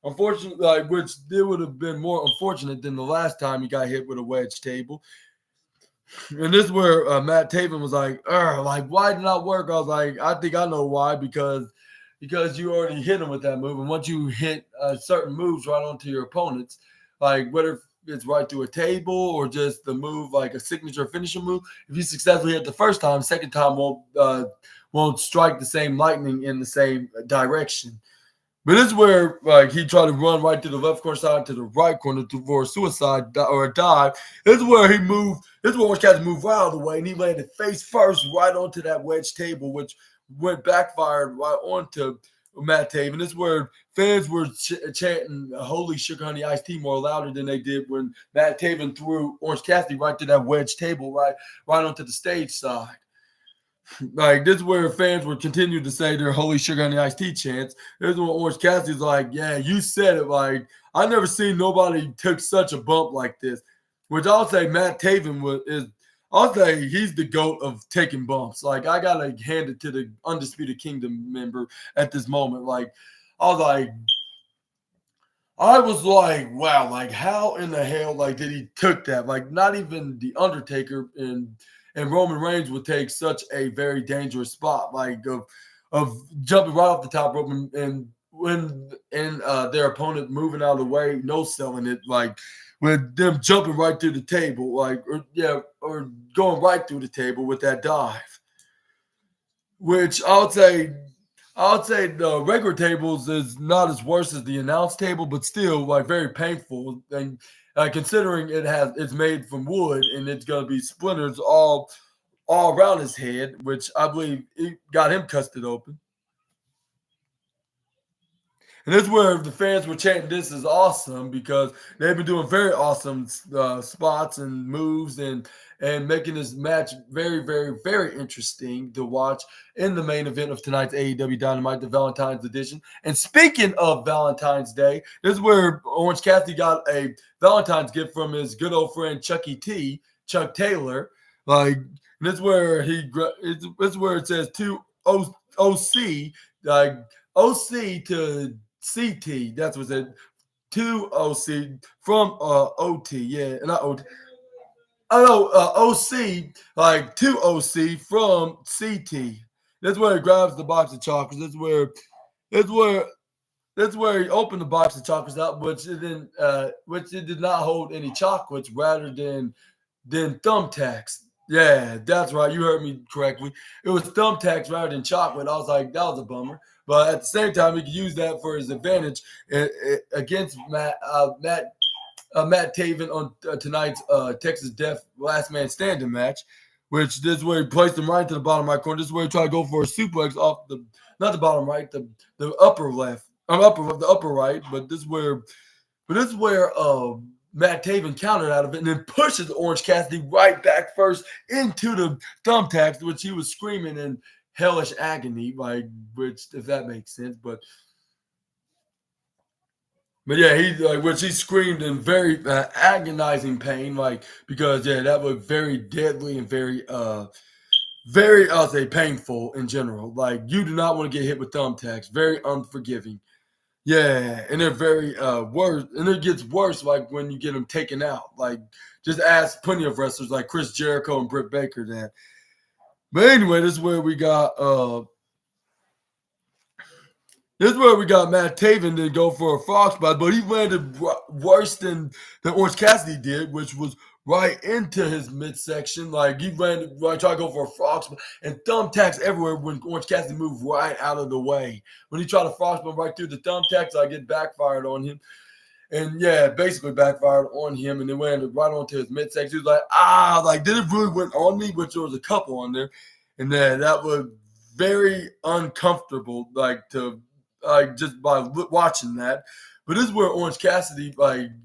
unfortunately, which it would have been more unfortunate than the last time he got hit with a wedge table. And this is where Matt Taven was like, why did it not work? I was like, I think I know why, because you already hit him with that move. And once you hit certain moves right onto your opponents, like whether it's right through a table or just the move, like a signature finisher move, if you successfully hit the first time, second time won't strike the same lightning in the same direction. But this is where he tried to run right to the left corner side to the right corner for a suicide or a dive. This is where he moved. This is where Orange Cassidy moved right out of the way, and he landed face first right onto that wedge table, which backfired right onto Matt Taven. This is where fans were chanting "Holy Sugar Honey Iced Tea" more louder than they did when Matt Taven threw Orange Cassidy right to that wedge table, right onto the stage side. Like, this is where fans would continue to say their Holy Sugar Honey Iced Tea chants. This is when Orange Cassidy's like, yeah, you said it. Like, I never seen nobody took such a bump like this. Which I'll say Matt Taven I'll say he's the GOAT of taking bumps. Like, I got to hand it to the Undisputed Kingdom member at this moment. Like, I was like, wow, like, how in the hell, like, did he took that? Like, not even The Undertaker and Roman Reigns would take such a very dangerous spot, like of jumping right off the top rope and when their opponent moving out of the way, no selling it, like with them jumping right through the table, like or going right through the table with that dive. Which I would say the regular tables is not as worse as the announced table, but still like very painful. And considering it's made from wood and it's gonna be splinters all around his head, which I believe it got him custed open. And this is where the fans were chanting, "This is awesome," because they've been doing very awesome spots and moves and making this match very, very, very interesting to watch in the main event of tonight's AEW Dynamite, the Valentine's edition. And speaking of Valentine's Day, this is where Orange Cassidy got a Valentine's gift from his good old friend Chuck Taylor. Like, this is where this is where it says to OC, like OC to CT. That's what it said. To OC from OT. Yeah, not OT. Oh no, OC, like to OC from CT. That's where he grabs the box of chocolates. That's where he opened the box of chocolates out, which it did not hold any chocolates, rather than thumbtacks. Yeah, that's right. You heard me correctly. It was thumbtacks rather than chocolate. I was like, that was a bummer. But at the same time, he could use that for his advantage against Matt Taven on tonight's Texas Death Last Man Standing match, which this is where he placed him right to the bottom right corner. This is where he tried to go for a suplex off not the bottom right, the upper left, the upper right. But this is where Matt Taven countered out of it and then pushes Orange Cassidy right back first into the thumbtacks, which he was screaming in hellish agony, like, which, if that makes sense, but yeah, he screamed in very agonizing pain, like, because that was very deadly and very very, I'll say, painful in general. Like, you do not want to get hit with thumbtacks. Very unforgiving. Yeah, and they're very worse, and it gets worse like when you get them taken out. Like, just ask plenty of wrestlers like Chris Jericho and Britt Baker that. But anyway, this is where we got Matt Taven to go for a frog spot, but he landed worse than Orange Cassidy did, which was right into his midsection. Like, he landed right, tried to go for a frog spot, and thumbtacks everywhere when Orange Cassidy moved right out of the way. When he tried to frog spot right through the thumbtacks, I get backfired on him. And yeah, basically backfired on him, and then landed right onto his midsection. He was like, did it really went on me? Which there was a couple on there, and then that was very uncomfortable, just by watching that. But this is where Orange Cassidy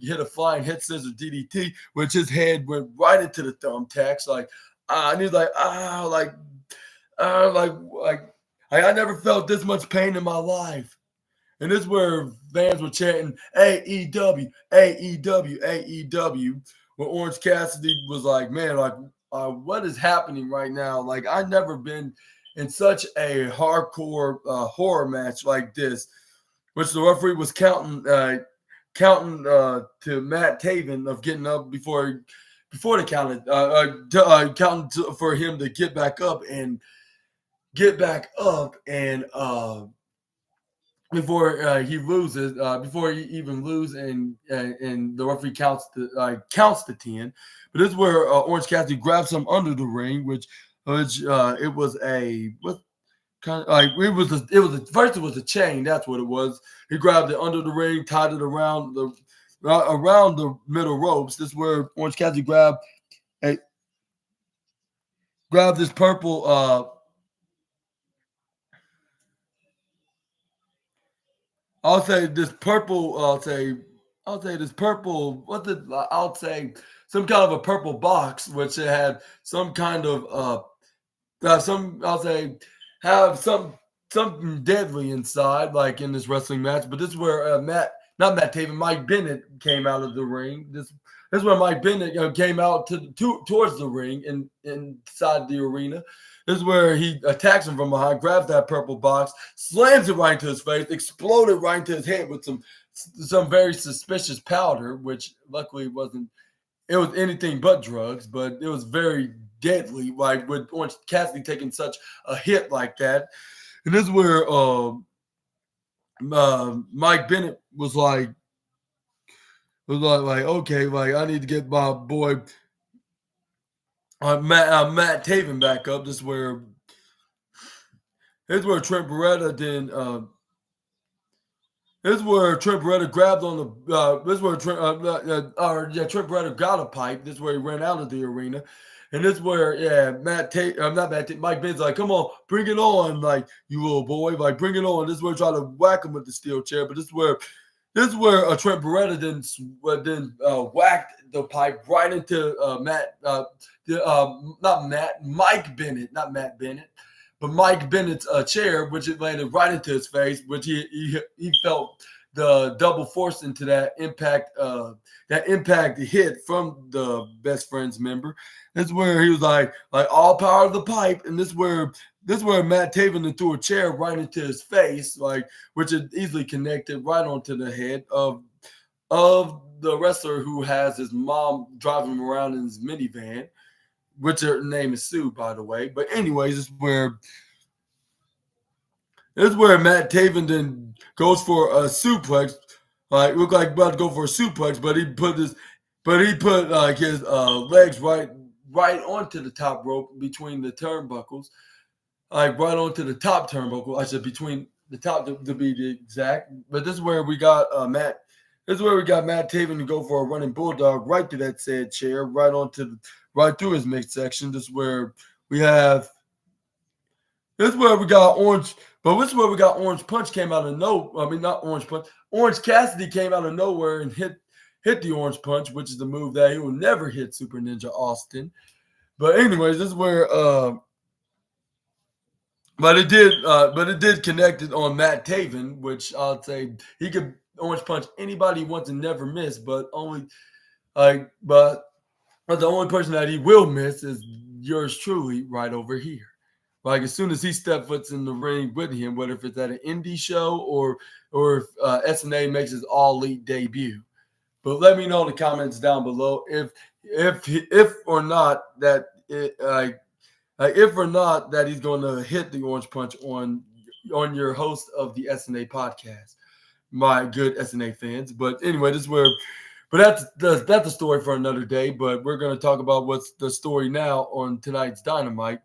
hit a flying head scissors DDT, which his head went right into the thumbtacks. And he's I never felt this much pain in my life. And this is where fans were chanting AEW, AEW, AEW. Where Orange Cassidy was like, man, what is happening right now? Like, I've never been in such a hardcore horror match like this, which the referee was counting to Matt Taven of getting up before they counted, counting for him to get back up and before he loses, before he even loses, and the referee counts to 10. But this is where Orange Cassidy grabs him under the ring, which it was a what kind of first it was a chain. That's what it was. He grabbed it under the ring, tied it around the middle ropes. This is where Orange Cassidy grabbed this purple. I'll say this purple. I'll say this purple. I'll say some kind of a purple box, which it had some kind of I'll say have something deadly inside, like in this wrestling match. But this is where not Matt Taven, Mike Bennett came out of the ring. This is where Mike Bennett came out towards the ring and inside the arena. This is where he attacks him from behind, grabs that purple box, slams it right into his face, exploded right into his head with some very suspicious powder, which luckily wasn't. It was anything but drugs, but it was very deadly. Like with Orange Cassidy taking such a hit like that, and this is where Mike Bennett was like, okay, like I need to get my boy. Matt Taven back up. This is where Trent Beretta then. This is where Trent Beretta grabbed on the. This is where Trent Beretta got a pipe. This is where he ran out of the arena, and this is where Mike Ben's like, come on, bring it on, like you little boy, like bring it on. This is where he tried to whack him with the steel chair, but this is where Trent Beretta then whacked the pipe right into Mike Bennett, not Matt Bennett, but Mike Bennett's chair, which it landed right into his face, which he felt the double force into that impact hit from the Best Friends member. This is where he was like all power of the pipe, and this is where Matt Taven threw a chair right into his face, like which it easily connected right onto the head of the wrestler who has his mom driving him around in his minivan, which her name is Sue, by the way. But anyways, this is where Matt Taven then goes for a suplex. Like looked like about to go for a suplex, but he put his legs right onto the top rope between the turnbuckles. Like right onto the top turnbuckle. I said between the top to be the exact. But this is where we got Matt. This is where we got Matt Taven to go for a running bulldog right to that said chair, right through his midsection. This is where we got Orange. But this is where we got Orange Punch came out of nowhere. I mean, not Orange Punch. Orange Cassidy came out of nowhere and hit the Orange Punch, which is the move that he will never hit Super Ninja Austin. But anyways, this is where but it did connect it on Matt Taven, which I'd say he could Orange Punch anybody he wants and never miss, but the only person that he will miss is yours truly right over here. like as soon as he step foots in the ring with him, whether if it's at an indie show or if SNA makes his All Elite debut. But let me know in the comments down below if or not that if or not that he's going to hit the orange punch on your host of the SNA podcast, my good SNA fans. But anyway, that's the story for another day. But we're going to talk about what's the story now on tonight's Dynamite.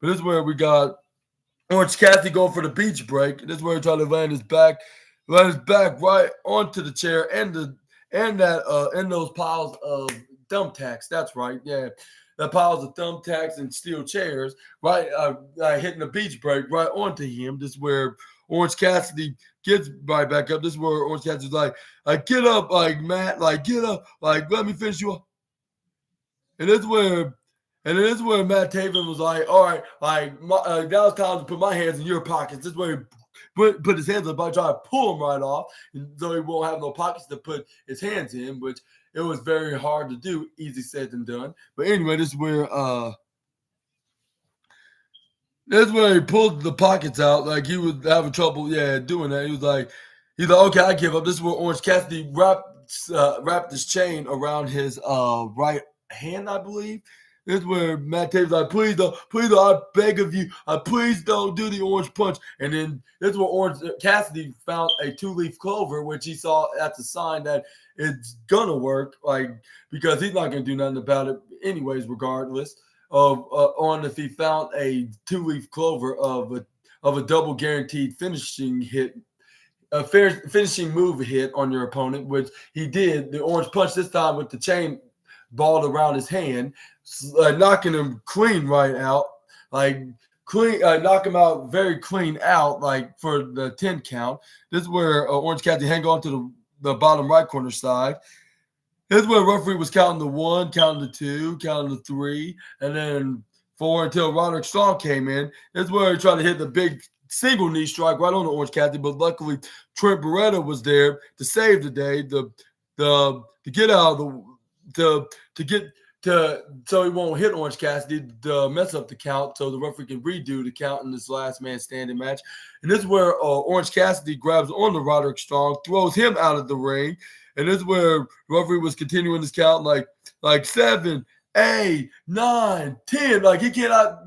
But this is where we got Orange Cassidy going for the beach break. This is where he tried to land his back right onto the chair and those piles of thumbtacks. That's right, yeah, the piles of thumbtacks and steel chairs, right, hitting the beach break right onto him. This is where Orange Cassidy gets right back up. This is where Orange Cassidy's like, get up, like Matt, like get up, like let me finish you up. And this is where Matt Taven was like, all right, like now it's time to put my hands in your pockets. This is where he put his hands up by trying to pull him right off, and so he won't have no pockets to put his hands in, which it was very hard to do. Easy said than done. But anyway, this is where he pulled the pockets out, like he was having trouble, doing that. He's like, okay, I give up. This is where Orange Cassidy wrapped his chain around his right hand, I believe. This is where Matt Taven's like, please don't, I beg of you, please don't do the orange punch. And then this is where Orange Cassidy found a 2-leaf clover, which he saw that's a sign that it's gonna work, like because he's not gonna do nothing about it anyways, regardless of if he found a 2-leaf clover of a double guaranteed finishing hit. A finishing move hit on your opponent, which he did. The orange punch this time with the chain balled around his hand, knocking him clean right out, knock him out very clean out, like for the 10 count. This is where Orange Cassidy hang on to the bottom right corner side. This is where referee was counting the 1, counting the 2, counting the 3, and then 4 until Roderick Strong came in. This is where he tried to hit the big single knee strike right on the Orange Cassidy, but luckily Trent Beretta was there to save the day, to get out of so he won't hit Orange Cassidy to mess up the count, so the referee can redo the count in this last man standing match. And this is where Orange Cassidy grabs on to Roderick Strong, throws him out of the ring, and this is where the referee was continuing this count like 7, 8, 9, 10. Like he cannot.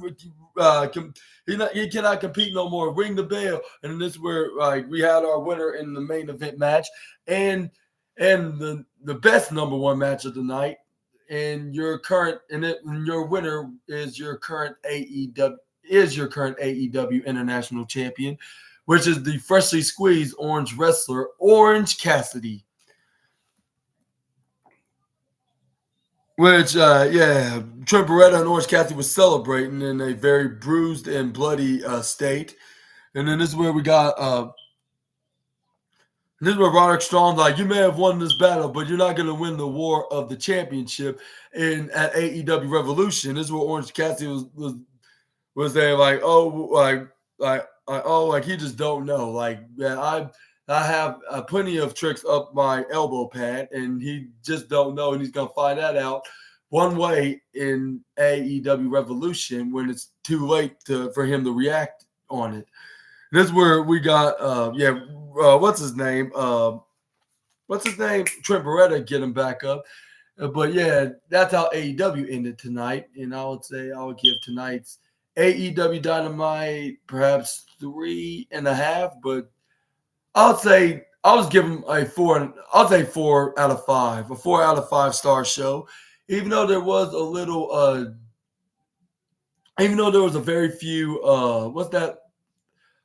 He cannot compete no more. Ring the bell, and this is where we had our winner in the main event match, and the best number 1 match of the night. And your winner is your current AEW International Champion, which is the freshly squeezed orange wrestler Orange Cassidy. Which, Trent Beretta and Orange Cassidy was celebrating in a very bruised and bloody state. And then this is where we got, this is where Roderick Strong's like, you may have won this battle, but you're not going to win the war of the championship at AEW Revolution. This is where Orange Cassidy was saying like, he just don't know. Like, yeah, I have plenty of tricks up my elbow pad, and he just don't know, and he's going to find that out one way in AEW Revolution when it's too late for him to react on it. This is where we got, what's his name? Trent Beretta get him back up. But yeah, that's how AEW ended tonight. And I would give tonight's AEW Dynamite perhaps 3.5, but I'll give him a 4. I'll say 4 out of 5, a 4 out of 5 star show. Even though there was a little, a very few,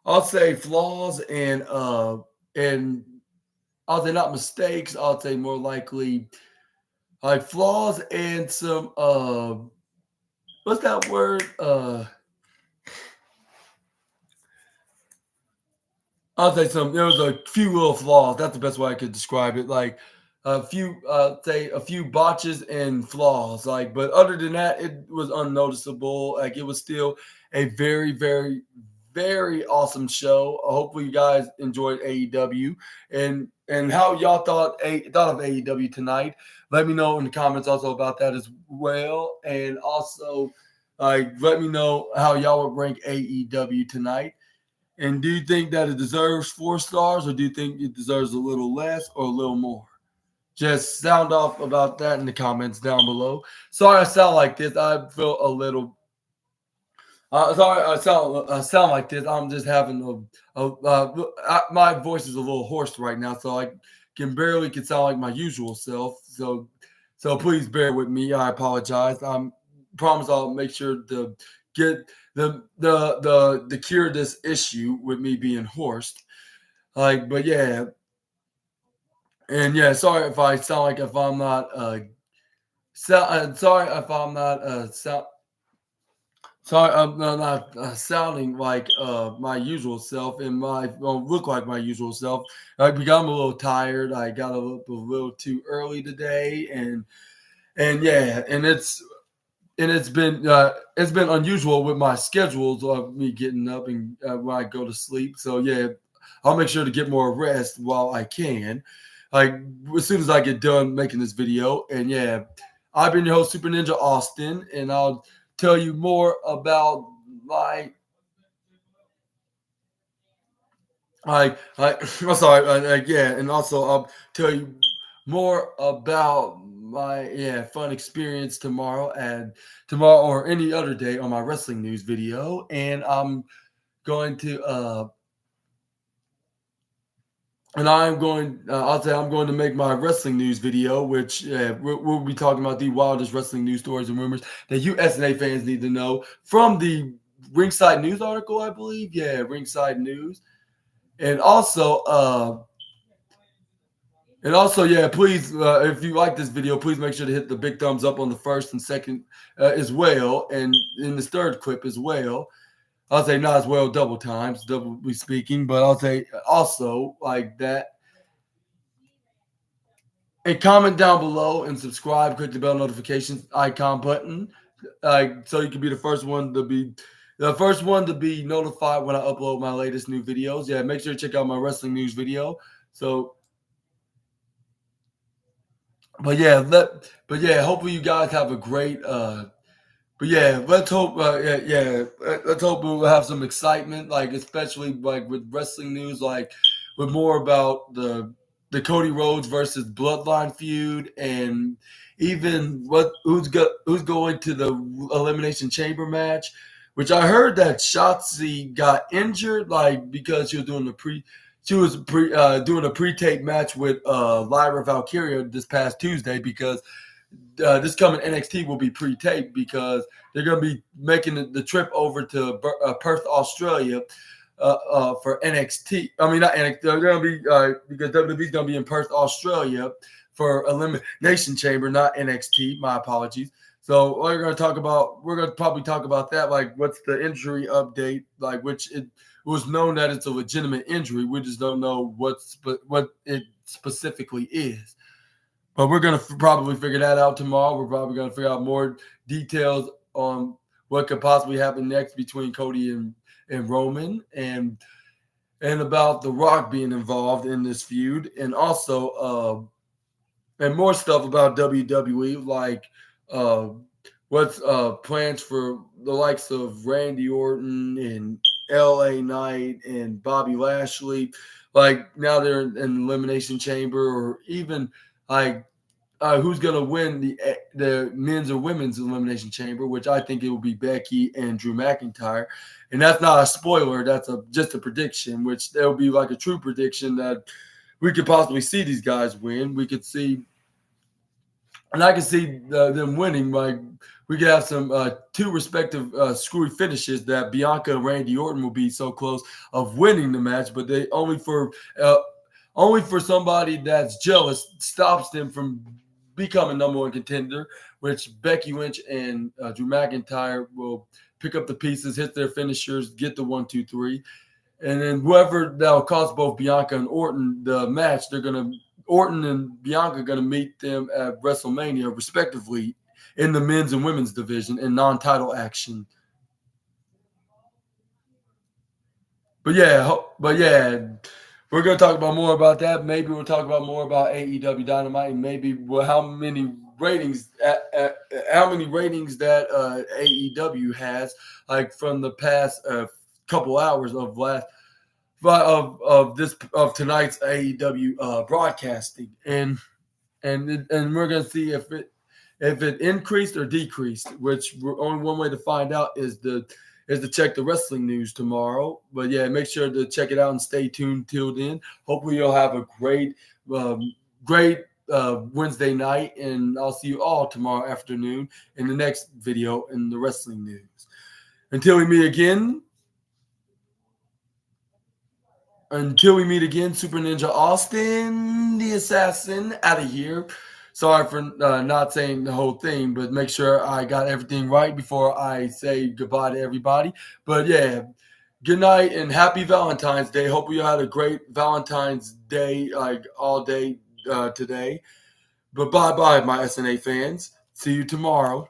I'll say flaws and I'll say not mistakes. I'll say more likely like flaws and some what's that word? I'll say there was a few little flaws. That's the best way I could describe it. Like a few botches and flaws. Like, but other than that, it was unnoticeable. Like it was still a very, very, very awesome show. Hopefully you guys enjoyed AEW and how y'all thought of AEW tonight. Let me know in the comments also about that as well. And also let me know how y'all would rank AEW tonight. And do you think that it deserves 4 stars, or do you think it deserves a little less or a little more? Just sound off about that in the comments down below. Sorry I sound like this. I feel a little. Sorry I sound like this. I'm just having my voice is a little hoarse right now, so I can sound like my usual self. So please bear with me. I apologize. I promise I'll make sure to get the cure this issue with me being hoarse. But yeah, and yeah, sorry if I sound like if I'm not sorry if I'm not sorry I'm not sounding like my usual self, and my don't look like my usual self. Because I'm a little tired. I got up a little too early today, and yeah, it's been unusual with my schedules of me getting up and when I go to sleep. So yeah, I'll make sure to get more rest while I can. Like as soon as I get done making this video, and yeah, I've been your host Super Ninja Austin, and I'll tell you more about my I'm sorry, yeah, and also I'll tell you more about my fun experience tomorrow or any other day on my wrestling news video, and going to I'll say I'm going to make my wrestling news video, which we'll be talking about the wildest wrestling news stories and rumors that you SNA fans need to know from the Ringside News article, I believe. Yeah, Ringside News. And also, yeah, please, if you like this video, please make sure to hit the big thumbs up on the first and second as well, and in this third clip as well. I'll say not as well double times, doubly speaking, but I'll say also like that. And comment down below and subscribe. Click the bell notifications icon button, so you can be the first one to be notified when I upload my latest new videos. Yeah, make sure to check out my wrestling news video. So, but yeah, hopefully you guys have a great. But yeah, let's hope. Let's hope we'll have some excitement, like especially like with wrestling news, like with more about the Cody Rhodes versus Bloodline feud, and even who's going to the Elimination Chamber match, which I heard that Shotzi got injured, like because she was doing doing a pre-tape match with Lyra Valkyria this past Tuesday, because this coming NXT will be pre-taped because they're going to be making the trip over to Perth, Australia for NXT. I mean, not NXT. They're going to be because WWE's going to be in Perth, Australia for Elimination Chamber, not NXT. My apologies. So we're going to probably talk about that. Like, what's the injury update? Like, which it was known that it's a legitimate injury. We just don't know what it specifically is. But we're going to probably figure that out tomorrow. We're probably going to figure out more details on what could possibly happen next between Cody and Roman, and about The Rock being involved in this feud, and also and more stuff about WWE, like what's plans for the likes of Randy Orton and LA Knight and Bobby Lashley. Like now they're in Elimination Chamber, or even like who's going to win the men's or women's Elimination Chamber, which I think it will be Becky and Drew McIntyre. And that's not a spoiler. That's just a prediction, which there will be like a true prediction that we could possibly see these guys win. We could see, and I can see them winning. Like we could have some two respective screwy finishes that Bianca and Randy Orton will be so close of winning the match, but they only for somebody that's jealous stops them from becoming number one contender, which Becky Lynch and Drew McIntyre will pick up the pieces, hit their finishers, get the 1, 2, 3. And then whoever that'll cost both Bianca and Orton the match, Orton and Bianca are going to meet them at WrestleMania, respectively, in the men's and women's division in non-title action. But yeah, we're going to talk about more about that. Maybe we'll talk about more about AEW Dynamite, and maybe how many ratings, how many ratings that AEW has, like from the past couple hours of tonight's AEW broadcasting, and we're gonna see if it increased or decreased. Which only one way to find out is to check the wrestling news tomorrow. But yeah, make sure to check it out and stay tuned till then. Hopefully, you'll have a great Wednesday night, and I'll see you all tomorrow afternoon in the next video in the wrestling news. Until we meet again, Super Ninja Austin, the assassin, out of here. Sorry for not saying the whole thing, but make sure I got everything right before I say goodbye to everybody. But yeah, good night and happy Valentine's Day. Hope you had a great Valentine's Day, like all day today. But bye-bye, my SNA fans. See you tomorrow.